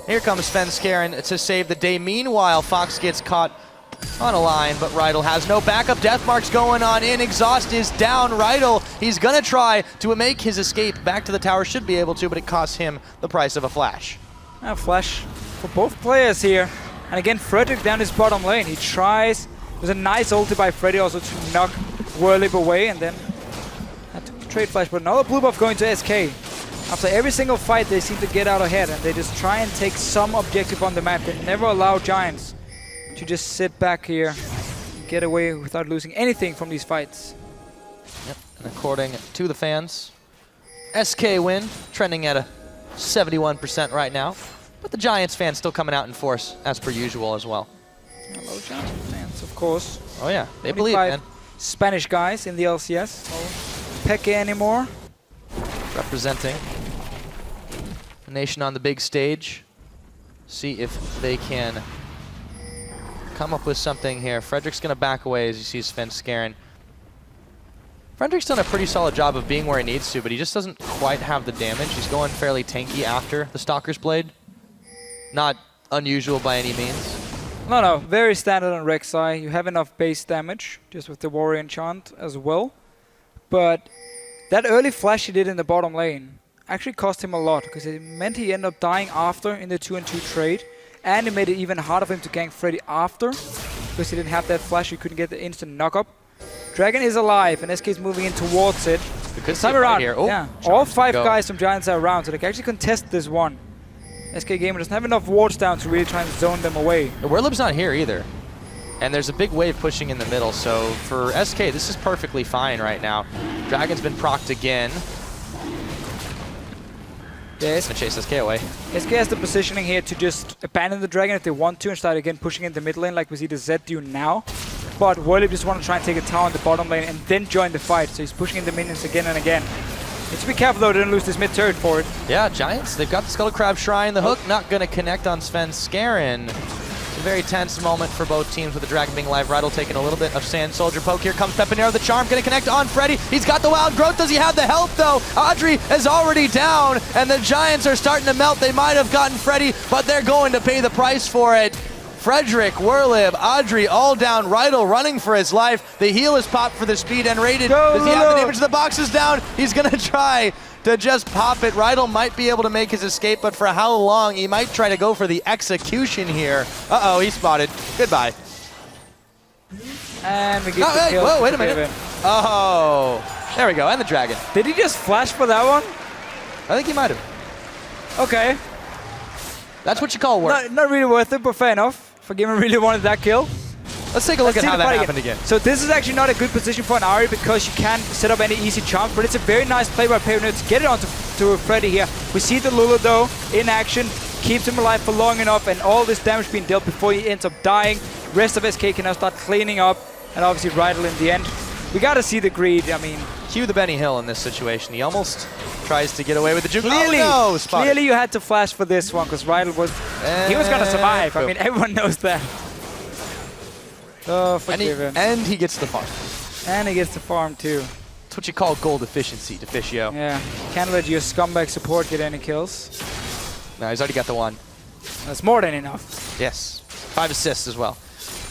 Here comes Svenskeren to save the day. Meanwhile, Fox gets caught on a line, but Rydell has no backup. Deathmark's going on in. Exhaust is down. Rydell, he's going to try to make his escape back to the tower. Should be able to, but it costs him the price of a flash. A flash for both players here. And again, Frederick down his bottom lane. He tries. There's a nice ulti by Freddy also to knock Whirlib away, and then had to trade flash. But another blue buff going to SK. After every single fight, they seem to get out ahead, and they just try and take some objective on the map. They never allow Giants to just sit back here and get away without losing anything from these fights. Yep, and according to the fans, SK win, trending at a 71% right now. But the Giants fans still coming out in force, as per usual as well. Hello, Giants fans, of course. Oh yeah, they believe, man. Spanish guys in the LCS. No FLICKR anymore. Representing the nation on the big stage. See if they can come up with something here. Frederick's going to back away as he sees Sven Skaren. Frederick's done a pretty solid job of being where he needs to, but he just doesn't quite have the damage. He's going fairly tanky after the Stalker's Blade. Not unusual by any means. No, very standard on Rek'Sai. You have enough base damage, just with the Warrior Enchant as well. But that early flash he did in the bottom lane actually cost him a lot, because it meant he ended up dying after in the 2-on-2 trade, and it made it even harder for him to gank Freddy after, because he didn't have that flash, he couldn't get the instant knock-up. Dragon is alive, and SK is moving in towards it. This time around, here. Oh, yeah, all 5 guys from Giants are around, so they can actually contest this one. SK Gamer doesn't have enough wards down to really try and zone them away. The Werlib's not here either. And there's a big wave pushing in the middle, so for SK, this is perfectly fine right now. Dragon's been procced again. Yes. Gonna chase SK away. SK has the positioning here to just abandon the Dragon if they want to and start again pushing in the mid lane like we see the Zed do now. But Werlib just want to try and take a tower in the bottom lane and then join the fight, so he's pushing in the minions again and again. Need to be careful though, they don't lose this mid turret for it. Yeah, Giants, they've got the Skull Crab Shrine. The hook not gonna connect on Sven Skaren. It's a very tense moment for both teams with the Dragon being alive. Rydell taking a little bit of Sand Soldier poke. Here comes Pepinero, the Charm gonna connect on Freddy. He's got the Wild Growth. Does he have the health though? Audrey is already down and the Giants are starting to melt. They might have gotten Freddy, but they're going to pay the price for it. Frederick, Werlib, Audrey all down. Rydell running for his life. The heal is popped for the speed and rated. Does he have the damage? The box is down. He's gonna try to just pop it. Rydell might be able to make his escape, but for how long? He might try to go for the execution here. Uh-oh, he's spotted. Goodbye. And we get the kill. Whoa, wait a minute. Oh, there we go, and the Dragon. Did he just flash for that one? I think he might have. Okay. That's what you call work. Not really worth it, but fair enough. Forgiven really wanted that kill. Let's take a look at how that happened again. So this is actually not a good position for an Ahri because you can't set up any easy charms, but it's a very nice play by Pepinero to get it onto Freddy here. We see the Lulu though in action, keeps him alive for long enough, and all this damage being dealt before he ends up dying. Rest of SK can now start cleaning up, and obviously Rydell in the end. We gotta see the greed, I mean. Cue the Benny Hill in this situation. He almost tries to get away with the juke. Clearly, oh, no, clearly you had to flash for this one because Rydell was, he was gonna survive. I mean, everyone knows that. Oh, forgive him. And he gets the farm. And he gets the farm too. That's what you call gold efficiency, Deficio. Yeah, can't let your scumbag support get any kills. No, he's already got the one. That's more than enough. Yes, 5 assists as well.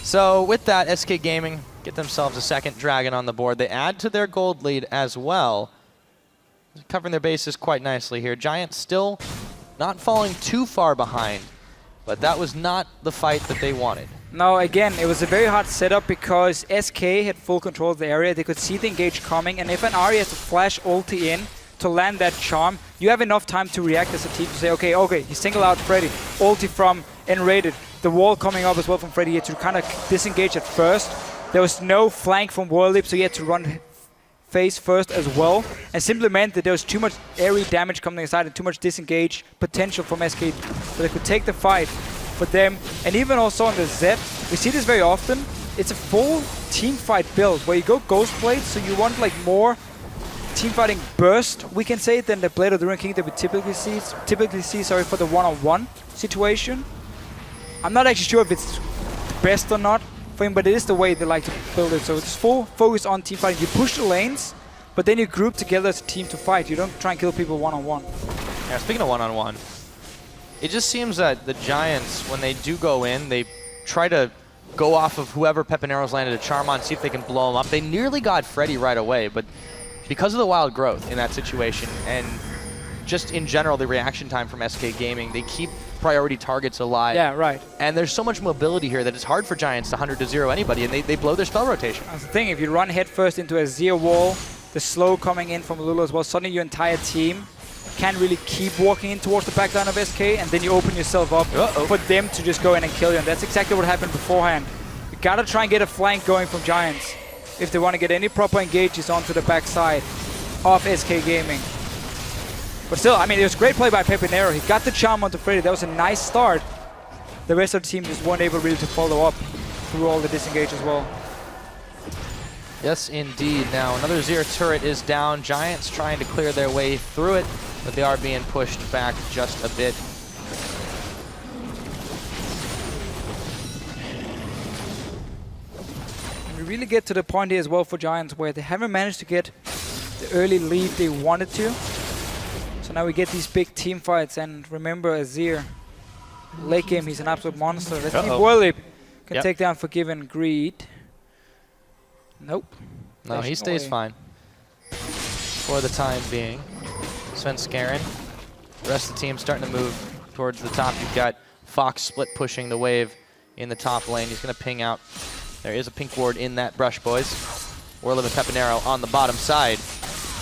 So with that, SK Gaming get themselves a second Dragon on the board. They add to their gold lead as well. Covering their bases quite nicely here. Giants still not falling too far behind, but that was not the fight that they wanted. No, again, it was a very hard setup because SK had full control of the area. They could see the engage coming, and if an Ahri has to flash ulti in to land that charm, you have enough time to react as a team to say, okay, he singled out Freddy, ulti from Enrated, the wall coming up as well from Freddy here to kind of disengage at first. There was no flank from Werlib, so he had to run face first as well, and simply meant that there was too much area damage coming inside and too much disengage potential from SK, so they could take the fight for them. And even also on the Zed, we see this very often. It's a full team fight build where you go Ghost Blade, so you want like more team fighting burst, we can say, than the Blade of the Ruined King that we typically see for the one-on-one situation. I'm not actually sure if it's the best or not for him, but it is the way they like to build it. So it's full focus on team fighting. You push the lanes, but then you group together as a team to fight. You don't try and kill people one-on-one. Yeah, speaking of one-on-one, it just seems that the Giants, when they do go in, they try to go off of whoever Pepinero's landed a charm on, see if they can blow him up. They nearly got Freddy right away, but because of the Wild Growth in that situation, and just in general the reaction time from SK Gaming, they keep priority targets alive. Yeah, right. And there's so much mobility here that it's hard for Giants to 100-0 anybody, and they blow their spell rotation. That's the thing, if you run headfirst into a Zia wall, the slow coming in from Lulu as well, suddenly your entire team can't really keep walking in towards the backline of SK, and then you open yourself up for them to just go in and kill you, and that's exactly what happened beforehand. You gotta try and get a flank going from Giants if they want to get any proper engages onto the backside of SK Gaming. But still, I mean, it was great play by Pepinero. He got the charm onto Freddy. That was a nice start. The rest of the team just weren't able really to follow up through all the disengage as well. Yes, indeed. Now, another Zero turret is down. Giants trying to clear their way through it, but they are being pushed back just a bit. And we really get to the point here as well for Giants where they haven't managed to get the early lead they wanted to. So now we get these big team fights, and remember Azir, late game, he's an absolute monster. Let's see if Worlip can take down Forgiven Greed. Nope. No, he stays fine for the time being. Svenskeren. The rest of the team starting to move towards the top. You've got Fox split pushing the wave in the top lane. He's going to ping out. There is a pink ward in that brush, boys. Worlip and Pepinero on the bottom side,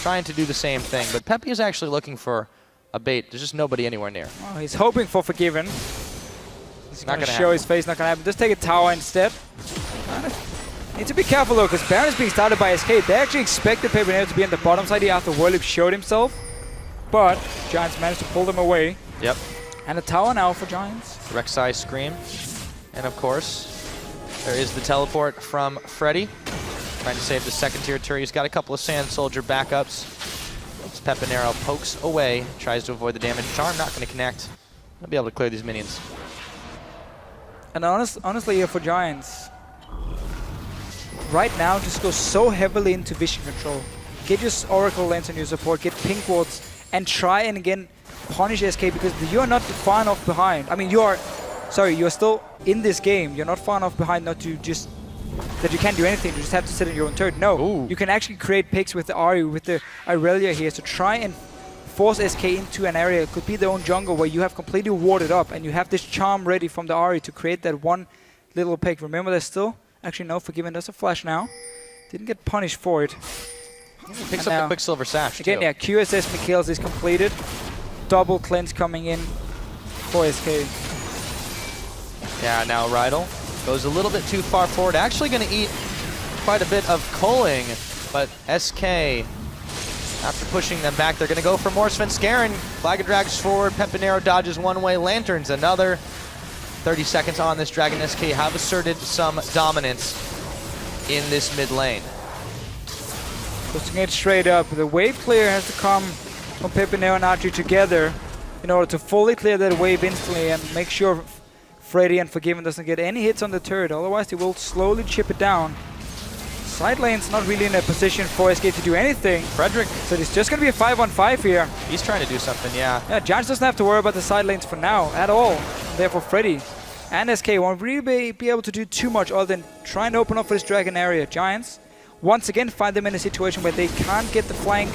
trying to do the same thing. But Pepe is actually looking for a bait. There's just nobody anywhere near. Oh, he's hoping for Forgiven. He's not going to gonna show happen. his face, not going to happen. Just take a tower instead. Need to be careful though, because Baron is being started by SK. They actually expected Pepinero to be on the bottom side here after Worlip showed himself. But Giants managed to pull them away. Yep. And a tower now for Giants. Rek'Sai Scream. And of course, there is the teleport from Freddy. Trying to save the second tier turret. He's got a couple of Sand Soldier backups. As Pepinero pokes away, tries to avoid the damage. Charm not going to connect. He'll be able to clear these minions. And honestly here for Giants, right now just go so heavily into vision control. Get your Oracle Lens on your support, get pink wards, and try and again punish SK, because you are not far enough behind. I mean, you're still in this game. You're not far enough behind not to just, that you can't do anything. You just have to sit in your own turret. No, Ooh. You can actually create picks with the Ari, with the Irelia here. So try and force SK into an area. It could be their own jungle where you have completely warded up and you have this charm ready from the Ari to create that one little pick. Remember, there's still, actually no, Forgiven does a flash now. Didn't get punished for it. Picks up the Quicksilver Sash Again, too. yeah, QSS Mikhails is completed. Double cleanse coming in for SK. Yeah, now Rydell goes a little bit too far forward. Actually going to eat quite a bit of culling, but SK, after pushing them back, they're going to go for more. Svenskeren, Flag drags forward. Pepinero dodges one way. Lanterns another. 30 seconds on this Dragon. SK have asserted some dominance in this mid lane. Pushing it straight up. The wave clear has to come from Pepinero and Archie together in order to fully clear that wave instantly and make sure Freddy and Forgiven doesn't get any hits on the turret. Otherwise, they will slowly chip it down. Side lane's not really in a position for SK to do anything. Frederick. So it's just going to be a 5-on-5 here. He's trying to do something, yeah. Yeah, Giants doesn't have to worry about the side lanes for now at all. Therefore, Freddy and SK won't really be able to do too much other than try and open up for this Dragon area. Giants, once again, find them in a situation where they can't get the flank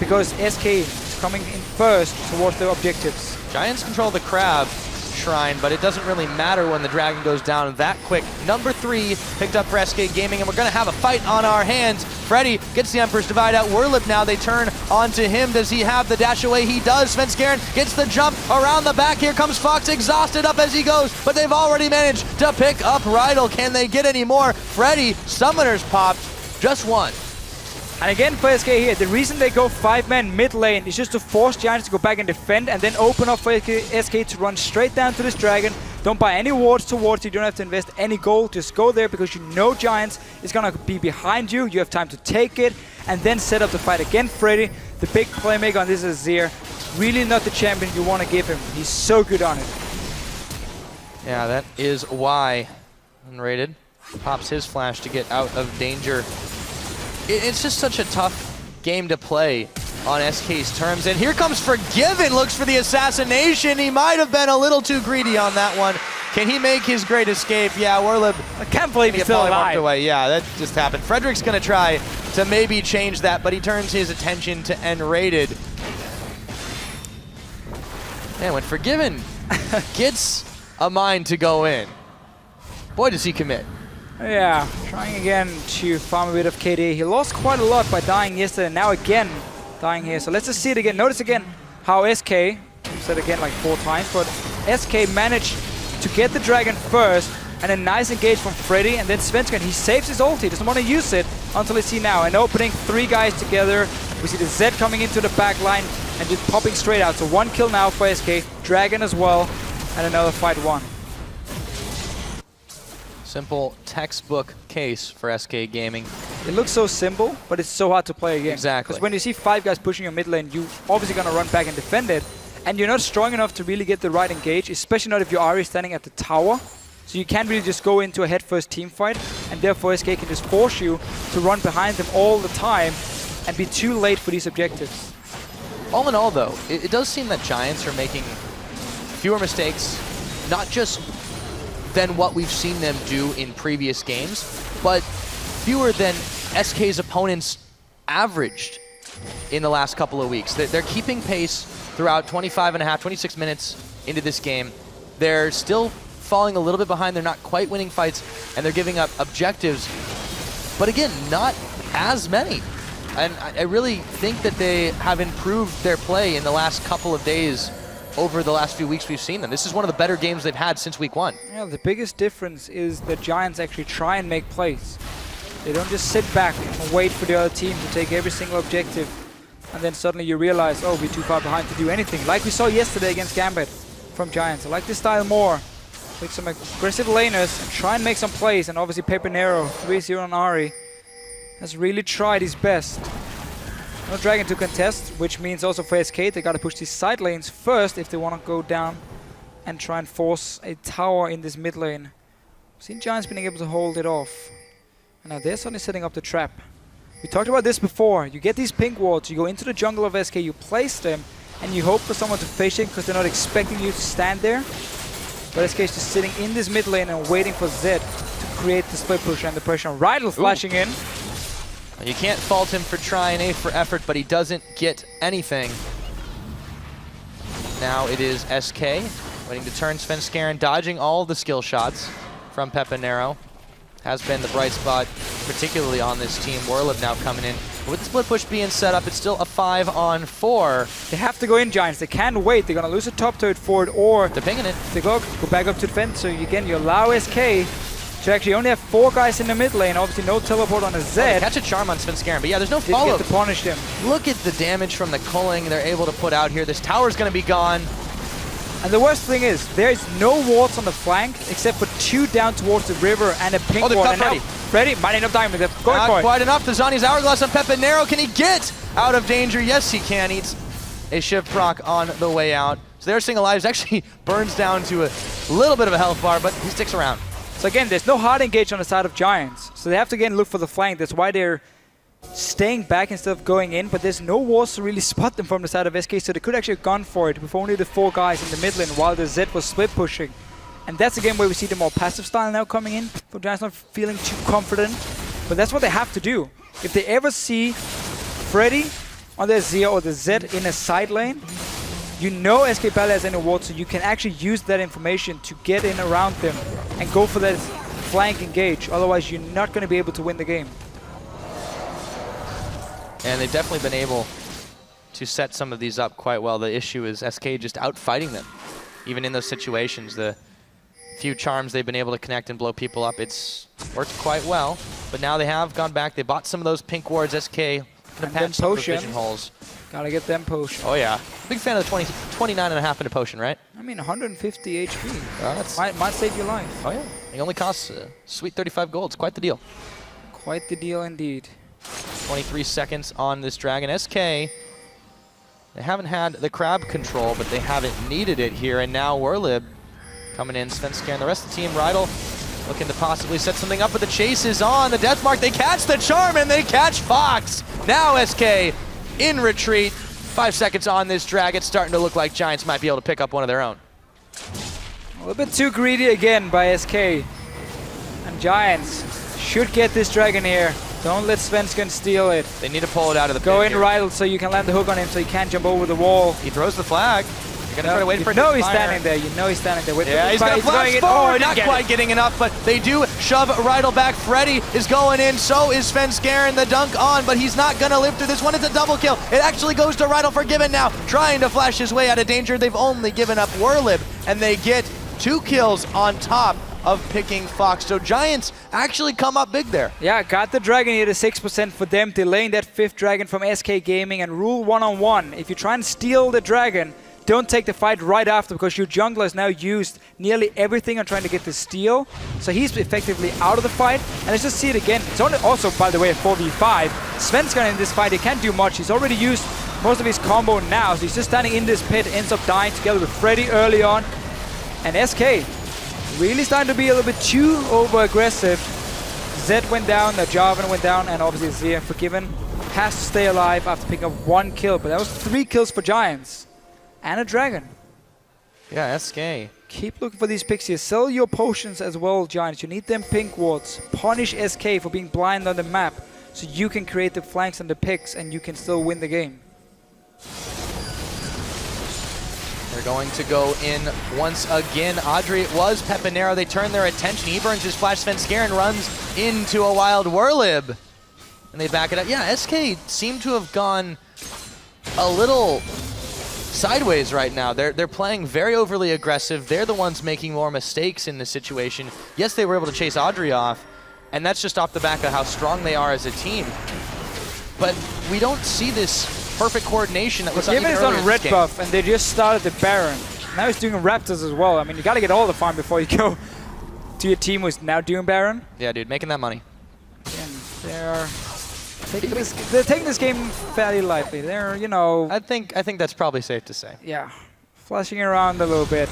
because SK is coming in first towards their objectives. Giants control the Crab Shrine, but it doesn't really matter when the Dragon goes down that quick. Number 3 picked up for SK Gaming, and we're going to have a fight on our hands. Freddy gets the Emperor's Divide out. Worlip now, they turn onto him. Does he have the dash away? He does. Svenskeren gets the jump around the back. Here comes Fox, exhausted up as he goes, but they've already managed to pick up Rydell. Can they get any more? Freddy, Summoners popped, just one. And again for SK here, the reason they go 5-man mid lane is just to force Giants to go back and defend and then open up for SK to run straight down to this Dragon. Don't buy any wards towards you, don't have to invest any gold, just go there because you know Giants is going to be behind you. You have time to take it and then set up the fight again. Freddy, the big playmaker on this Azir, really not the champion you want to give him. He's so good on it. Yeah, that is why Unrated pops his flash to get out of danger. It's just such a tough game to play on SK's terms. And here comes Forgiven, looks for the assassination. He might have been a little too greedy on that one. Can he make his great escape? Yeah, Worlip. I can't believe he's still walked alive. away. Yeah, that just happened. Frederick's going to try to maybe change that, but he turns his attention to N-rated. Man, when Forgiven gets a mind to go in, boy, does he commit. Yeah, trying again to farm a bit of KD. He lost quite a lot by dying yesterday, now again dying here. So let's just see it again. Notice again how SK, I said again like 4 times, but SK managed to get the Dragon first, and a nice engage from Freddy, and then Svenskeren, he saves his ulti, doesn't want to use it until you see now. An opening, 3 guys together. We see the Zed coming into the back line. and just popping straight out. So 1 kill now for SK, Dragon as well, and another fight won. Simple textbook case for SK Gaming. It looks so simple, but it's so hard to play again. Exactly. Because when you see 5 guys pushing your mid lane, you obviously gonna run back and defend it, and you're not strong enough to really get the right engage, especially not if your Ahri is standing at the tower. So you can't really just go into a head-first team fight, and therefore SK can just force you to run behind them all the time and be too late for these objectives. All in all, though, it does seem that Giants are making fewer mistakes, not just than what we've seen them do in previous games, but fewer than SK's opponents averaged in the last couple of weeks. They're keeping pace throughout 25 and a half, 26 minutes into this game. They're still falling a little bit behind. They're not quite winning fights, and they're giving up objectives. But again, not as many. And I really think that they have improved their play in the last couple of days over the last few weeks we've seen them. This is one of the better games they've had since week 1. Yeah, the biggest difference is the Giants actually try and make plays. They don't just sit back and wait for the other team to take every single objective, and then suddenly you realize, oh, we're too far behind to do anything. Like we saw yesterday against Gambit from Giants. I like this style more. With some aggressive laners and try and make some plays, and obviously Pepinero, 3-0 on Ahri, has really tried his best. No Dragon to contest, which means also for SK they gotta push these side lanes first if they wanna go down and try and force a tower in this mid lane. I've seen Giants being able to hold it off. And now they're suddenly setting up the trap. We talked about this before. You get these pink wards, you go into the jungle of SK, you place them, and you hope for someone to fish in because they're not expecting you to stand there. But SK is just sitting in this mid lane and waiting for Zed to create the split push and the pressure on Rydell flashing in. You can't fault him for trying A for effort, but he doesn't get anything. Now it is SK waiting to turn Svenskeren, dodging all the skill shots from Pepinero. Has been the bright spot, particularly on this team. Warlib now coming in. But with the split push being set up, it's still a 5-on-4. They have to go in, Giants. They can't wait. They're going to lose a top turret forward, or they're pinging it. They go back up to defend. So again, you allow SK to actually only have 4 guys in the mid lane. Obviously, no teleport on a Zed. Catch a charm on Svenskeren, but yeah, there's no follow. Get to punish him. Look at the damage from the culling they're able to put out here. This tower's going to be gone. And the worst thing is, there is no wards on the flank except for 2 down towards the river and a pink ward. And now Freddy might end up dying with it. Not quite enough. The Zani's Hourglass on Pepinero. Can he get out of danger? Yes, he can. Eats a shift proc on the way out. So their single lives actually burns down to a little bit of a health bar, but he sticks around. So again, there's no hard engage on the side of Giants. So they have to again look for the flank. That's why they're staying back instead of going in, but there's no walls to really spot them from the side of SK, so they could actually have gone for it with only the 4 guys in the mid lane while the Zed was split pushing. And that's again where we see the more passive style now coming in, for Giants not feeling too confident. But that's what they have to do. If they ever see Freddy on their Zia or the Zed in a side lane, you know SK Bally has any ward, so you can actually use that information to get in around them and go for that flank engage. Otherwise, you're not going to be able to win the game. And they've definitely been able to set some of these up quite well. The issue is SK just outfighting them. Even in those situations, the few charms they've been able to connect and blow people up, it's worked quite well. But now they have gone back. They bought some of those pink wards. SK gonna patch some of the vision holes. Gotta get them potion. Oh yeah. Big fan of the 29.5 into potion, right? I mean, 150 HP. That's might save your life. Oh yeah. It only costs sweet 35 gold. It's quite the deal. Quite the deal indeed. 23 seconds on this Dragon. SK, they haven't had the crab control, but they haven't needed it here. And now Warlib coming in, Svenskeren, the rest of the team, Rydell looking to possibly set something up, but the chase is on. The death mark, they catch the charm and they catch Fox. Now SK in retreat. 5 seconds on this Dragon. It's starting to look like Giants might be able to pick up one of their own. A little bit too greedy again by SK. And Giants should get this Dragon here. Don't let Svenskeren steal it. They need to pull it out of the Go pit in, Rydell, so you can land the hook on him so he can't jump over the wall. He throws the flag. You're gonna try to wait for it to know he's fire. standing there. You know he's standing there. Wait, yeah, he's gonna flash forward. Not quite getting enough, but they do shove Rydell back. Freddy is going in. So is Svenskeren. The dunk on, but he's not gonna live through this one. It's a double kill. It actually goes to Rydell Forgiven now, trying to flash his way out of danger. They've only given up Warlib, and they get 2 kills on top of picking Fox. So Giants actually come up big there. Yeah, got the dragon here to 6% for them, delaying that 5th dragon from SK Gaming. And rule 1-on-1, if you try and steal the dragon, don't take the fight right after, because your jungler has now used nearly everything on trying to get the steal. So he's effectively out of the fight. And let's just see it again. It's only also, by the way, a 4v5. Svenskeren in this fight, he can't do much. He's already used most of his combo now. So he's just standing in this pit, ends up dying together with Freddy early on. And SK really starting to be a little bit too over-aggressive. Zed went down, Jarvan went down, and obviously Zia Forgiven has to stay alive after picking up 1 kill. But that was 3 kills for Giants. And a dragon. Yeah, SK. Keep looking for these picks here. Sell your potions as well, Giants. You need them pink wards. Punish SK for being blind on the map, so you can create the flanks and the picks, and you can still win the game. They're going to go in once again. Audrey, it was Pepinero. They turn their attention. He burns his flash. Svenskeren runs into a wild Whirlib. And they back it up. Yeah, SK seem to have gone a little sideways right now. They're playing very overly aggressive. They're the ones making more mistakes in this situation. Yes, they were able to chase Audrey off, and that's just off the back of how strong they are as a team. But we don't see this perfect coordination that was Given is on red buff, and they just started the Baron. Now he's doing Raptors as well. I mean, you got to get all the farm before you go to your team who's now doing Baron. Yeah, dude, making that money. And they're taking this game fairly lightly. They're, you know... I think that's probably safe to say. Yeah. Flashing around a little bit.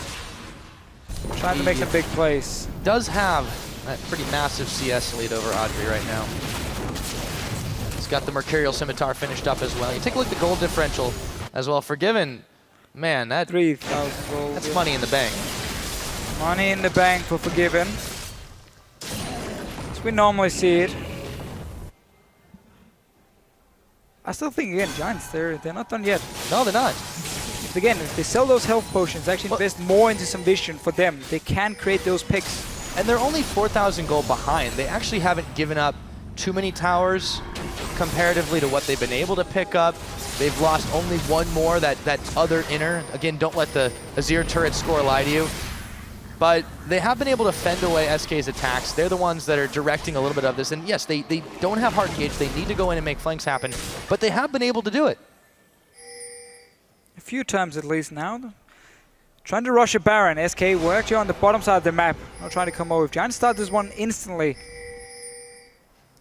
Trying to make some big plays. Does have a pretty massive CS lead over Audrey right now. He's got the Mercurial Scimitar finished up as well. You take a look at the gold differential as well. Forgiven, man, that 3,000 gold. That's money in the bank. Money in the bank for Forgiven. As we normally see it. I still think, again, Giants, they're not done yet. No, they're not. If they sell those health potions, actually invest more into some vision for them, they can create those picks. And they're only 4,000 gold behind. They actually haven't given up too many towers comparatively to what they've been able to pick up. They've lost only 1 more, that other inner. Again, don't let the Azir turret score lie to you. But they have been able to fend away SK's attacks. They're the ones that are directing a little bit of this. And yes, they don't have hard engage. They need to go in and make flanks happen. But they have been able to do it. A few times at least now. Trying to rush a Baron. SK, we're actually on the bottom side of the map. Not trying to come over. If Giants start this one instantly.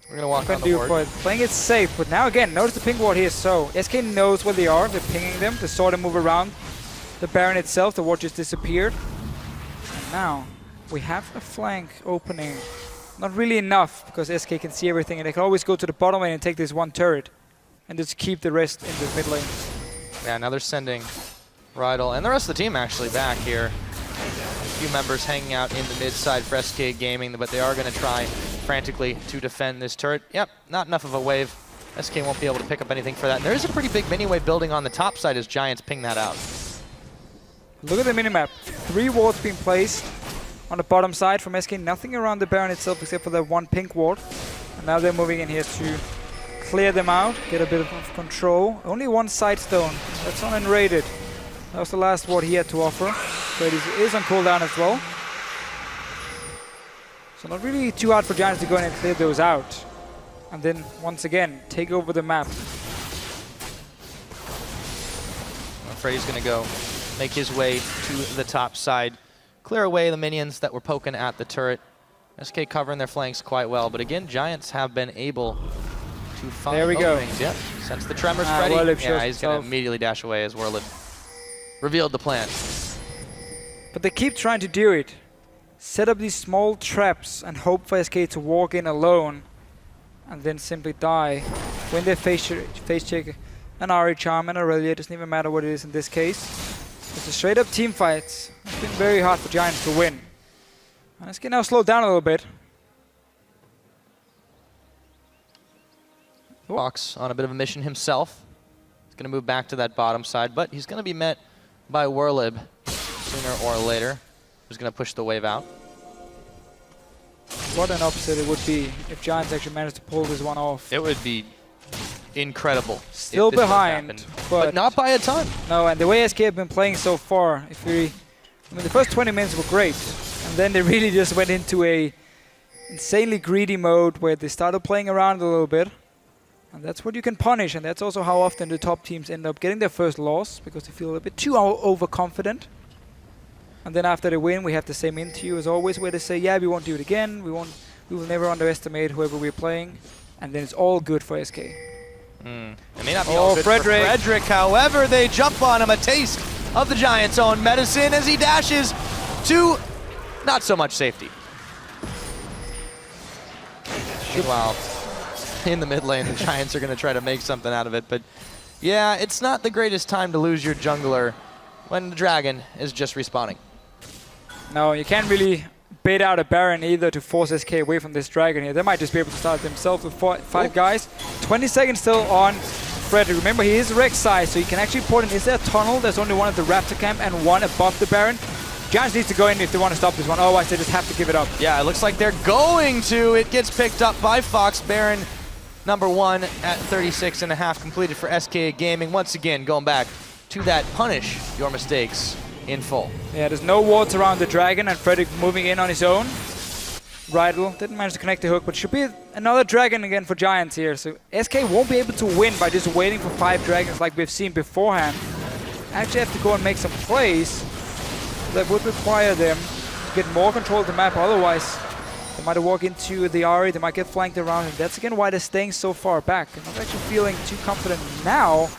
We're going to walk on the ward. Playing it safe. But now again, notice the ping ward here. So SK knows where they are. They're pinging them. They saw them move around the Baron itself. The ward just disappeared. Now, we have a flank opening. Not really enough, because SK can see everything, and they can always go to the bottom lane and take this 1 turret, and just keep the rest in the mid lane. Yeah, now they're sending Rydal, and the rest of the team actually back here. A few members hanging out in the mid side for SK Gaming, but they are going to try frantically to defend this turret. Yep, not enough of a wave. SK won't be able to pick up anything for that. And there is a pretty big mini wave building on the top side as Giants ping that out. Look at the minimap. 3 wards being placed on the bottom side from SK. Nothing around the Baron itself except for that 1 pink ward. And now they're moving in here to clear them out, get a bit of control. Only 1 side stone. That's unenrated. That was the last ward he had to offer. But he is on cooldown as well. So not really too hard for Giants to go in and clear those out. And then, once again, take over the map. Well, Freddy's going to go make his way to the top side, clear away the minions that were poking at the turret. SK covering their flanks quite well, but again, Giants have been able to find openings. Yep, sense the tremors, Freddy. Yeah, he's going to immediately dash away as Whirlib revealed the plan. But they keep trying to do it. Set up these small traps and hope for SK to walk in alone and then simply die. When they face check an Ari Charm and Aurelia, it doesn't even matter what it is in this case. It's a straight up team fight. It's been very hard for Giants to win. And SK now slow down a little bit. Fox on a bit of a mission himself. He's going to move back to that bottom side, but he's going to be met by Whirlib sooner or later. Who's going to push the wave out. What an opposite it would be if Giants actually managed to pull this one off. It would be incredible. Still behind, but not by a ton. No, and the way SK have been playing so far, I mean, the first 20 minutes were great. And And then they really just went into a insanely greedy mode where they started playing around a little bit. And that's what you can punish, and that's also how often the top teams end up getting their first loss, because they feel a bit too overconfident. And then after they win, we have the same interview as always, where they say, yeah, we won't do it again, we will never underestimate whoever we're playing, and then it's all good for SK. It may not be all good Frederick. for Frederick, however, they jump on him, a taste of the Giants' own medicine as he dashes to not so much safety. Meanwhile, in the mid lane, the Giants are going to try to make something out of it, but yeah, it's not the greatest time to lose your jungler when the Dragon is just respawning. No, you can't really bait out a Baron either to force SK away from this Dragon here. They might just be able to start themselves with five guys. 20 seconds still on Frederick. Remember, he is Rex size, so he can actually port in. Is there a tunnel? There's only one at the Raptor camp and one above the Baron. Giants needs to go in if they want to stop this one, otherwise they just have to give it up. Yeah, it looks like they're going to. It gets picked up by Fox. Baron #1 at 36.5 completed for SK Gaming. Once again, going back to that punish your mistakes in full. Yeah, there's no wards around the Dragon, and Frederick moving in on his own. Rydell didn't manage to connect the hook, but should be another Dragon again for Giants here. So SK won't be able to win by just waiting for 5 Dragons like we've seen beforehand. Actually have to go and make some plays that would require them to get more control of the map. Otherwise, they might walk into the Ahri, they might get flanked around, and that's again why they're staying so far back. They're not actually feeling too confident now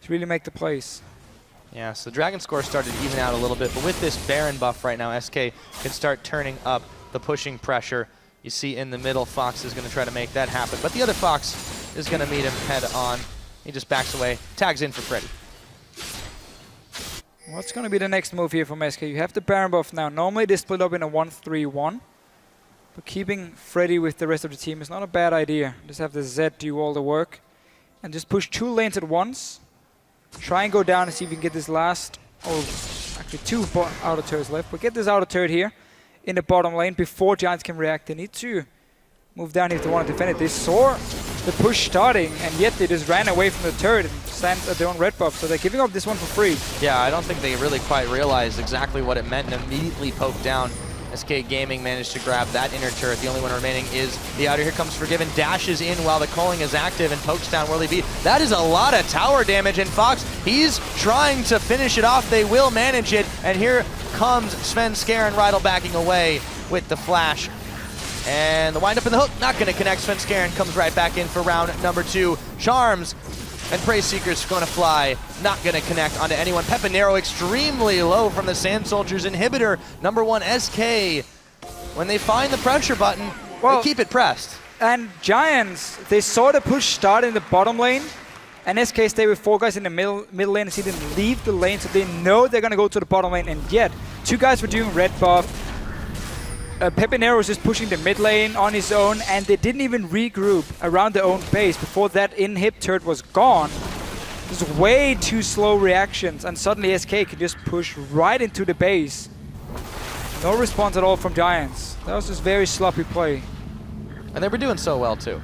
to really make the plays. Yeah, so the Dragon score started to even out a little bit, but with this Baron buff right now, SK can start turning up the pushing pressure. You see in the middle, Fox is going to try to make that happen, but the other Fox is going to meet him head on. He just backs away, tags in for Freddy. What's going to be the next move here from SK? You have the Baron buff now. Normally they split up in a 1-3-1, but keeping Freddy with the rest of the team is not a bad idea. Just have the Zed do all the work and just push 2 lanes at once. Try and go down and see if you can get this last, actually 2 outer turrets left, but get this outer turret here in the bottom lane before Giants can react. They need to move down if they want to defend it. They saw the push starting, and yet they just ran away from the turret and stand at their own red buff, so they're giving up this one for free. Yeah, I don't think they really quite realized exactly what it meant and immediately poked down. SK Gaming managed to grab that inner turret. The only one remaining is the outer. Here comes Forgiven, dashes in while the calling is active and pokes down Whirly B. That is a lot of tower damage, and Fox, he's trying to finish it off. They will manage it, and here comes Sven Skaren Rydell backing away with the flash. And the wind up in the hook, not going to connect. Sven Skaren comes right back in for round #2. Charms and Praise Seeker's going to fly, not going to connect onto anyone. Pepinero extremely low from the Sand Soldiers. Inhibitor #1 SK. When they find the pressure button, they keep it pressed. And Giants, they saw the push start in the bottom lane, and SK stay with 4 guys in the middle lane and see them leave the lane, so they know they're going to go to the bottom lane, and yet 2 guys were doing red buff. Pepinero was just pushing the mid lane on his own, and they didn't even regroup around their own base before that inhib turret was gone. Just way too slow reactions, and suddenly SK can just push right into the base. No response at all from Giants. That was just very sloppy play. And they were doing so well too.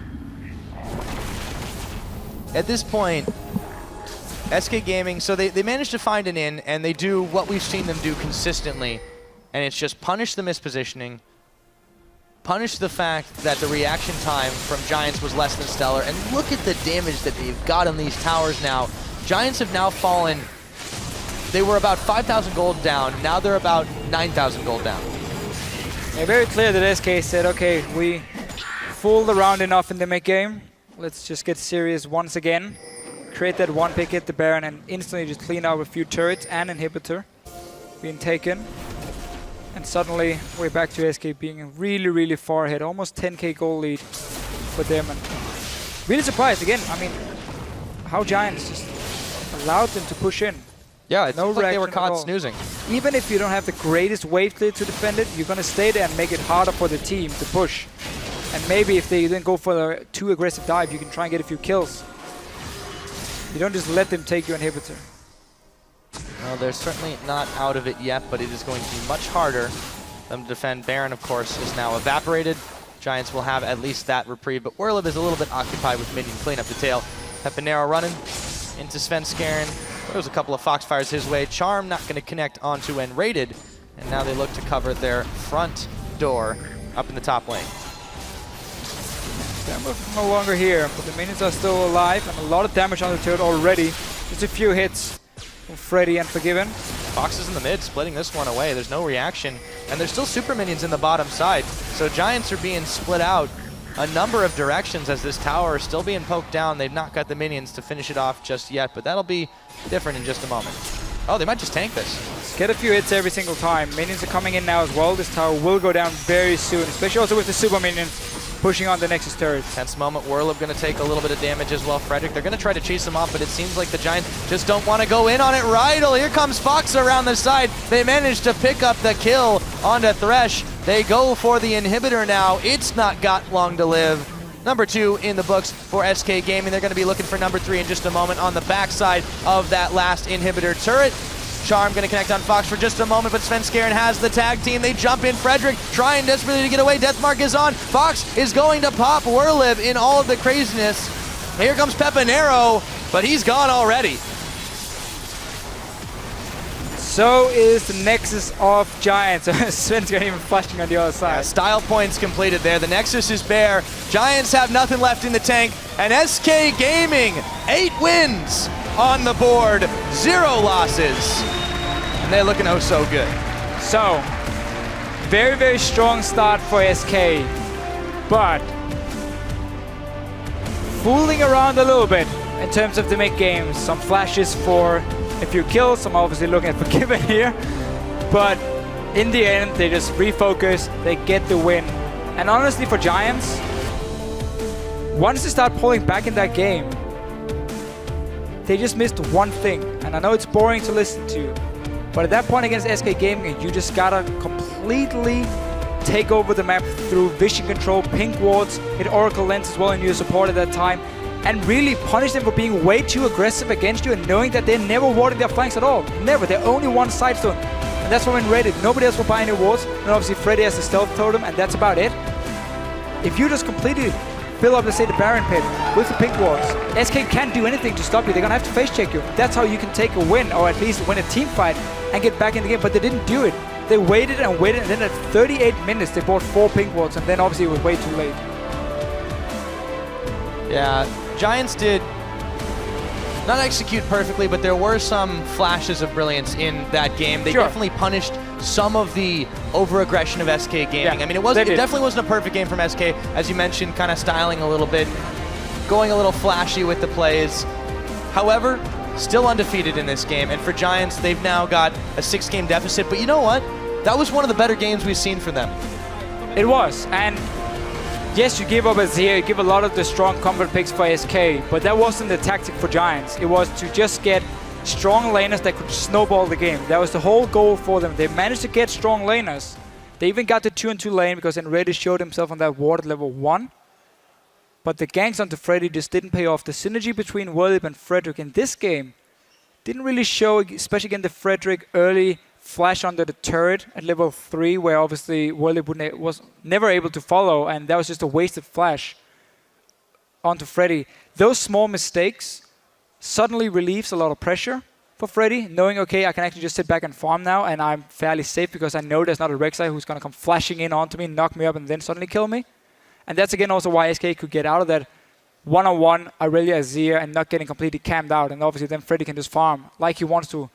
At this point, SK Gaming, so they managed to find an in, and they do what we've seen them do consistently. And it's just punish the mispositioning, punish the fact that the reaction time from Giants was less than stellar, and look at the damage that they've got on these towers now. Giants have now fallen, they were about 5,000 gold down, now they're about 9,000 gold down. Yeah, very clear that SK said, okay, we fooled around enough in the mid game, let's just get serious once again, create that one pick, hit the Baron, and instantly just clean out a few turrets and inhibitor being taken. And suddenly, we're back to SK being really, really far ahead. Almost 10k goal lead for them. And really surprised, again, I mean, how Giants just allowed them to push in. Yeah, it seems like they were caught snoozing. Even if you don't have the greatest wave clear to defend it, you're going to stay there and make it harder for the team to push. And maybe if they didn't go for the too aggressive dive, you can try and get a few kills. You don't just let them take your inhibitor. Well, they're certainly not out of it yet, but it is going to be much harder them to defend. Baron, of course, is now evaporated. Giants will have at least that reprieve, but Werlib is a little bit occupied with minion clean up the tail. Pepinero running into Sven Skaren. There was a couple of Foxfires his way. Charm not going to connect onto and raided And now they look to cover their front door up in the top lane. Damage no longer here, but the minions are still alive and a lot of damage on the turret already. Just a few hits from Freddy and Forgiven. Fox is in the mid, splitting this one away. There's no reaction, and there's still super minions in the bottom side. So Giants are being split out a number of directions as this tower is still being poked down. They've not got the minions to finish it off just yet, but that'll be different in just a moment. Oh, they might just tank this. Just get a few hits every single time. Minions are coming in now as well. This tower will go down very soon, especially also with the super minions pushing on the Nexus turret. Tense moment. Whirlib going to take a little bit of damage as well. Frederick, they're going to try to chase him off, but it seems like the Giants just don't want to go in on it. Rydell, here comes Fox around the side. They managed to pick up the kill onto Thresh. They go for the inhibitor now. It's not got long to live. Number 2 in the books for SK Gaming. They're going to be looking for number 3 in just a moment on the backside of that last inhibitor turret. Charm going to connect on Fox for just a moment, but Svenskeren has the tag team. They jump in. Frederick trying desperately to get away. Deathmark is on. Fox is going to pop Whirlib in all of the craziness. Here comes Pepinero, but he's gone already. So is the Nexus of Giants. Svenskeren even flashing on the other side. Yeah, style points completed there. The Nexus is bare. Giants have nothing left in the tank. And SK Gaming, 8 wins on the board, 0 losses. And they're looking oh so good. So, very, very strong start for SK. But fooling around a little bit in terms of the mid-game. Some flashes for a few kills. I'm obviously looking at Forgiven here. But in the end, they just refocus. They get the win. And honestly, for Giants, once they start pulling back in that game, they just missed one thing. And I know it's boring to listen to, but at that point against SK Gaming, you just gotta completely take over the map through vision control, pink wards, hit Oracle Lens as well in your support at that time, and really punish them for being way too aggressive against you and knowing that they're never warding their flanks at all. Never. They're only one side stone. And that's why when raided, nobody else will buy any wards. And obviously Freddy has the stealth totem, and that's about it. If you just completely fill up, let's say, the Baron pit with the pink wards, SK can't do anything to stop you. They're gonna have to face check you. That's how you can take a win, or at least win a team fight and get back in the game. But they didn't do it. They waited and waited, and then at 38 minutes, they bought 4 pink wards, and then obviously it was way too late. Yeah, Giants did not execute perfectly, but there were some flashes of brilliance in that game. They definitely punished some of the over-aggression of SK Gaming. Yeah, I mean, it definitely wasn't a perfect game from SK, as you mentioned, kind of styling a little bit, going a little flashy with the plays. However, still undefeated in this game, and for Giants, they've now got a 6-game deficit, but you know what? That was one of the better games we've seen from them. It was, and yes, you give up Azir, you give a lot of the strong comfort picks for SK, but that wasn't the tactic for Giants. It was to just get strong laners that could snowball the game. That was the whole goal for them. They managed to get strong laners. They even got the 2-on-2 lane because Enredi showed himself on that ward at level 1. But the ganks onto Freddy just didn't pay off. The synergy between Whirlib and Frederick in this game didn't really show, especially against the Frederick early flash under the turret at level 3, where obviously Whirlib was never able to follow, and that was just a wasted flash onto Freddy. Those small mistakes suddenly relieves a lot of pressure for Freddy, knowing, okay, I can actually just sit back and farm now, and I'm fairly safe because I know there's not a Rek'Sai who's going to come flashing in onto me, knock me up, and then suddenly kill me. And that's again also why SK could get out of that one-on-one Aurelia Azir and not getting completely camped out. And obviously then Freddy can just farm like he wants to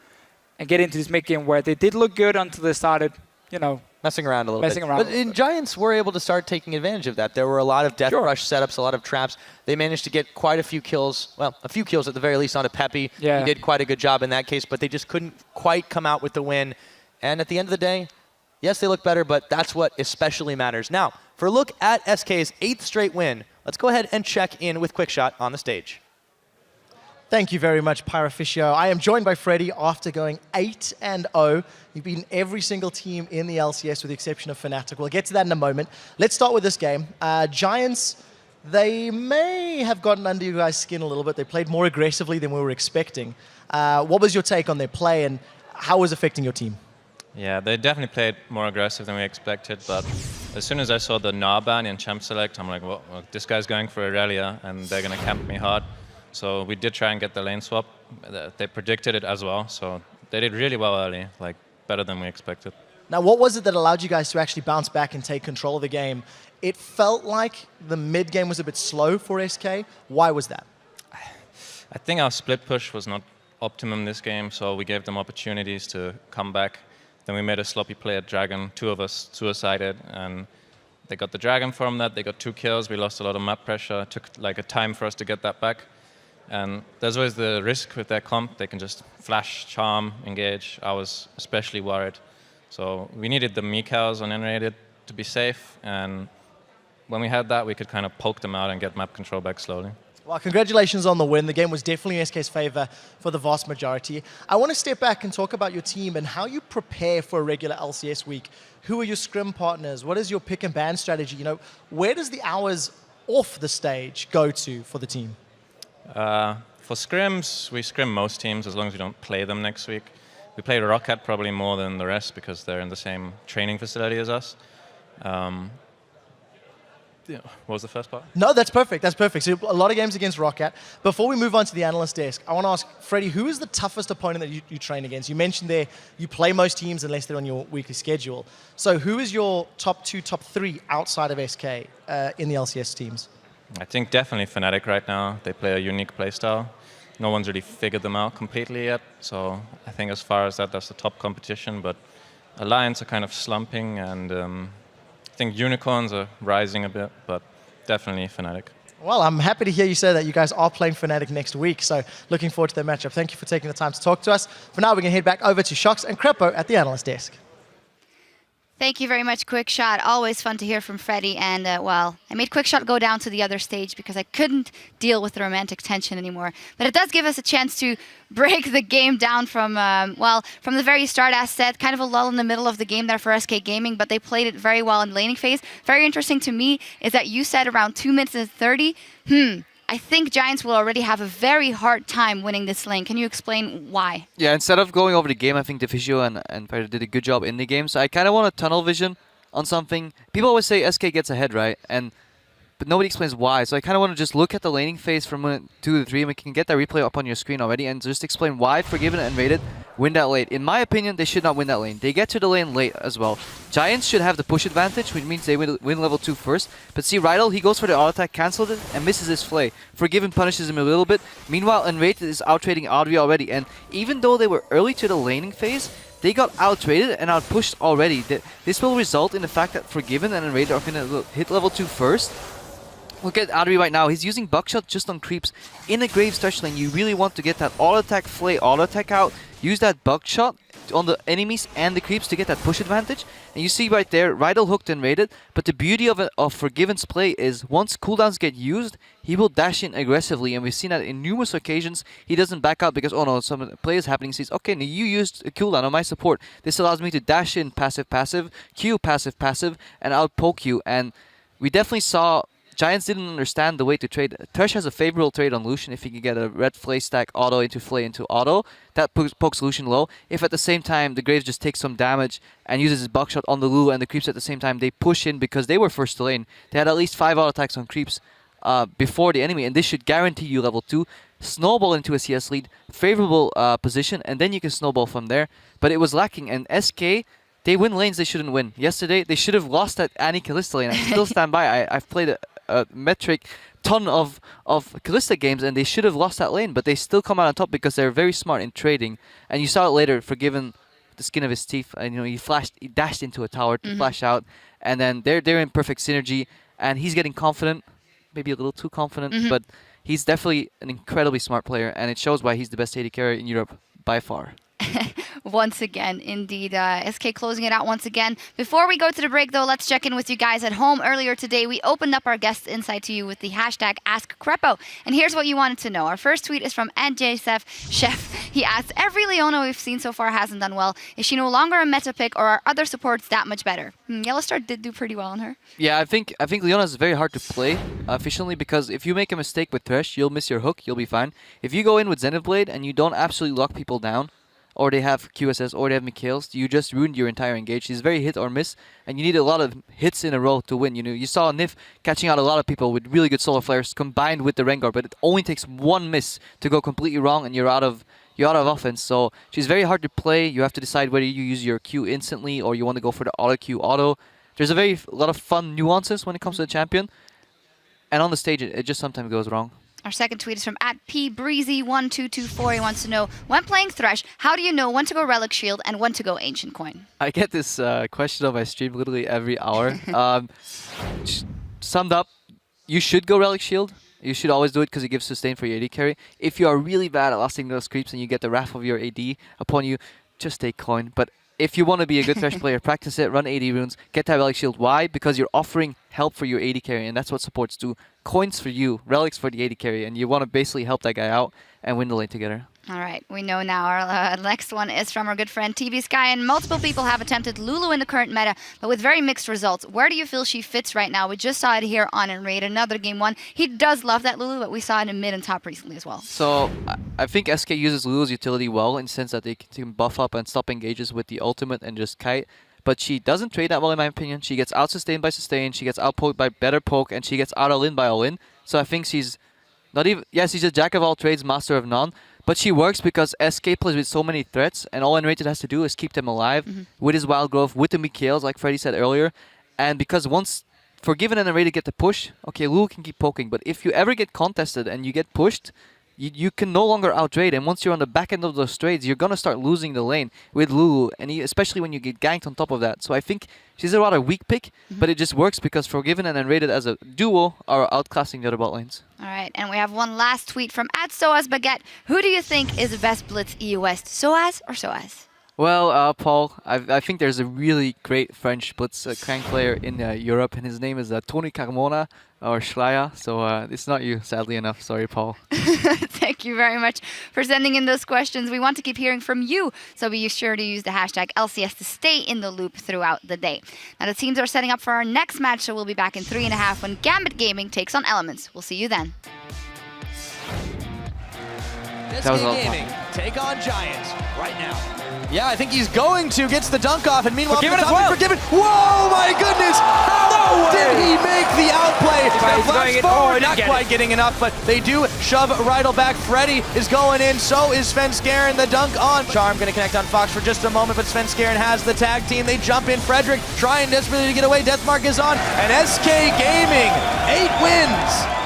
and get into this mid-game where they did look good until they started, you know, messing around a little bit. But Giants were able to start taking advantage of that. There were a lot of Death Rush setups, a lot of traps. They managed to get quite a few kills, well, a few kills at the very least onto Peppy. Yeah. He did quite a good job in that case, but they just couldn't quite come out with the win. And at the end of the day, yes, they look better, but that's what especially matters. Now, for a look at SK's 8th straight win, let's go ahead and check in with Quickshot on the stage. Thank you very much, Pyroficio. I am joined by Freddy after going 8-0. You've beaten every single team in the LCS with the exception of Fnatic. We'll get to that in a moment. Let's start with this game. Giants, they may have gotten under you guys' skin a little bit. They played more aggressively than we were expecting. What was your take on their play and how was it affecting your team? Yeah, they definitely played more aggressive than we expected, but as soon as I saw the Gnar ban in Champ Select, I'm like, well, this guy's going for Aurelia and they're going to camp me hard. So we did try and get the lane swap. They predicted it as well, so they did really well early, like better than we expected. Now, what was it that allowed you guys to actually bounce back and take control of the game? It felt like the mid game was a bit slow for SK. Why was that? I think our split push was not optimum this game, so we gave them opportunities to come back. Then we made a sloppy play at Dragon. 2 of us suicided, and they got the Dragon from that. They got 2 kills. We lost a lot of map pressure. It took like a time for us to get that back. And there's always the risk with their comp. They can just flash, charm, engage. I was especially worried. So we needed the Mikaels on N-rated to be safe, and when we had that, we could kind of poke them out and get map control back slowly. Well, congratulations on the win. The game was definitely in SK's favor for the vast majority. I want to step back and talk about your team and how you prepare for a regular LCS week. Who are your scrim partners? What is your pick and ban strategy? You know, where does the hours off the stage go to for the team? For scrims, we scrim most teams as long as we don't play them next week. We play Rocket probably more than the rest because they're in the same training facility as us. Yeah. What was the first part? No, that's perfect. That's perfect. So a lot of games against Rocket. Before we move on to the analyst desk, I want to ask, Freddie, who is the toughest opponent that you train against? You mentioned there you play most teams unless they're on your weekly schedule. So who is your top 2, top 3 outside of SK in the LCS teams? I think definitely Fnatic right now. They play a unique playstyle. No one's really figured them out completely yet. So I think as far as that, that's the top competition. But Alliance are kind of slumping, and I think Unicorns are rising a bit, but definitely Fnatic. Well, I'm happy to hear you say that you guys are playing Fnatic next week, so looking forward to that matchup. Thank you for taking the time to talk to us. For now, we can head back over to Shox and Crepo at the analyst desk. Thank you very much, Quickshot. Always fun to hear from Freddie. And, well, I made Quickshot go down to the other stage because I couldn't deal with the romantic tension anymore. But it does give us a chance to break the game down from, well, from the very start, as said, kind of a lull in the middle of the game there for SK Gaming, but they played it very well in laning phase. Very interesting to me is that you said around 2 minutes and 30. I think Giants will already have a very hard time winning this lane. Can you explain why? Yeah, instead of going over the game, I think Defisio and Fighter did a good job in the game. So I kind of want a tunnel vision on something. People always say SK gets ahead, right? But nobody explains why. So I kind of want to just look at the laning phase from 2 to 3, and we can get that replay up on your screen already, and just explain why Forgiven and Rated win that lane. In my opinion, they should not win that lane. They get to the lane late as well. Giants should have the push advantage, which means they win level 2 first. But see, Rydell, he goes for the auto attack, cancels it, and misses his flay. Forgiven punishes him a little bit. Meanwhile, Unrated is out-trading Audrey already, and even though they were early to the laning phase, they got out-traded and out-pushed already. This will result in the fact that Forgiven and Unrated are going to hit level 2 first. Look at Adri right now. He's using Buckshot just on creeps. In a Graves touch lane, you really want to get that auto-attack, flay, auto-attack out. Use that Buckshot on the enemies and the creeps to get that push advantage. And you see right there, Rydell hooked and raided. But the beauty of Forgiven's play is once cooldowns get used, he will dash in aggressively. And we've seen that in numerous occasions. He doesn't back out because, oh no, some play is happening. He says, okay, now you used a cooldown on my support. This allows me to dash in passive-passive, Q passive-passive, and I'll poke you. And we definitely saw Giants didn't understand the way to trade. Thresh has a favorable trade on Lucian if he can get a red flay stack auto into flay into auto. That pokes Lucian low. If at the same time the Graves just takes some damage and uses his buckshot on the Lulu and the creeps at the same time, they push in because they were first to lane. They had at least 5 auto attacks on creeps before the enemy, and this should guarantee you level 2. Snowball into a CS lead, favorable position, and then you can snowball from there. But it was lacking, and SK, they win lanes they shouldn't win. Yesterday, they should have lost that Annie Kalista lane. I still stand by. I've played a metric ton of Kalista games, and they should have lost that lane, but they still come out on top because they're very smart in trading. And you saw it later, Forgiven the skin of his teeth, and he dashed into a tower to flash out, and then they're in perfect synergy, and he's getting confident, maybe a little too confident, but he's definitely an incredibly smart player, and it shows why he's the best AD carrier in Europe by far. Once again, indeed. SK closing it out once again. Before we go to the break, though, let's check in with you guys at home. Earlier today, we opened up our guest insight to you with the hashtag AskCrepo. And here's what you wanted to know. Our first tweet is from @JSF Chef. He asks, every Leona we've seen so far hasn't done well. Is she no longer a meta pick, or are other supports that much better? Yellowstar did do pretty well on her. Yeah, I think Leona is very hard to play efficiently because if you make a mistake with Thresh, you'll miss your hook, you'll be fine. If you go in with Zenith Blade and you don't absolutely lock people down, or they have QSS, or they have Mikhails, you just ruined your entire engage. He's very hit or miss, and you need a lot of hits in a row to win. You saw Nif catching out a lot of people with really good solar flares combined with the Rengar, but it only takes one miss to go completely wrong, and you're out of you're out of offense. So she's very hard to play. You have to decide whether you use your Q instantly or you want to go for the auto Q auto. There's a lot of fun nuances when it comes to the champion. And on the stage, it just sometimes goes wrong. Our second tweet is from @pbreezy1224. He wants to know, when playing Thresh, how do you know when to go Relic Shield and when to go Ancient Coin? I get this question on my stream literally every hour. Summed up, you should go Relic Shield. You should always do it because it gives sustain for your AD carry. If you are really bad at lasting those creeps and you get the wrath of your AD upon you, just take coin. But if you want to be a good Thresh player, practice it, run AD runes, get that Relic Shield. Why? Because you're offering help for your AD carry, and that's what supports do. Coins for you, relics for the AD carry, and you want to basically help that guy out and win the lane together. All right, we know now. Our next one is from our good friend TV Sky, and multiple people have attempted Lulu in the current meta, but with very mixed results. Where do you feel she fits right now? We just saw it here on In Raid, another game one. He does love that Lulu, but we saw it in mid and top recently as well. So I think SK uses Lulu's utility well in the sense that they can buff up and stop engages with the ultimate and just kite. But she doesn't trade that well in my opinion. She gets out-sustained by sustain, she gets out-poked by better poke, and she gets out-all-in by all-in. So I think she's not even... Yes, she's a jack of all trades, master of none. But she works because SK plays with so many threats, and all Enrated has to do is keep them alive with his Wild Growth, with the Mikhails, like Freddy said earlier. And because once Forgiven and Enrated get the push, okay, Lulu can keep poking. But if you ever get contested and you get pushed, you can no longer out-trade. And once you're on the back end of those trades, you're going to start losing the lane with Lulu, and especially when you get ganked on top of that. So I think she's a rather weak pick, but it just works because Forgiven and Enrated as a duo are outclassing the other bot lanes. All right, and we have one last tweet from @SoasBaguette. Who do you think is the best Blitz EU West, Soaz or Soaz? Well, Paul, I think there's a really great French Blitz crank player in Europe, and his name is Tony Carmona or Schleier. So it's not you, sadly enough. Sorry, Paul. Thank you very much for sending in those questions. We want to keep hearing from you, so be sure to use the hashtag LCS to stay in the loop throughout the day. Now, the teams are setting up for our next match, so we'll be back in 3.5 when Gambit Gaming takes on Elements. We'll see you then. That was a lot of Gaming take on Giants right now. Yeah, I think he's going to. Gets the dunk off, and meanwhile, Forgiven as well. Forgiven. Whoa, my goodness! How did he make the outplay? Flash forward, not quite getting enough, but they do shove Rydell back. Freddy is going in, so is Svenskeren. The dunk on. Charm going to connect on Fox for just a moment, but Svenskeren has the tag team. They jump in. Frederick trying desperately to get away. Deathmark is on, and SK Gaming, 8 wins.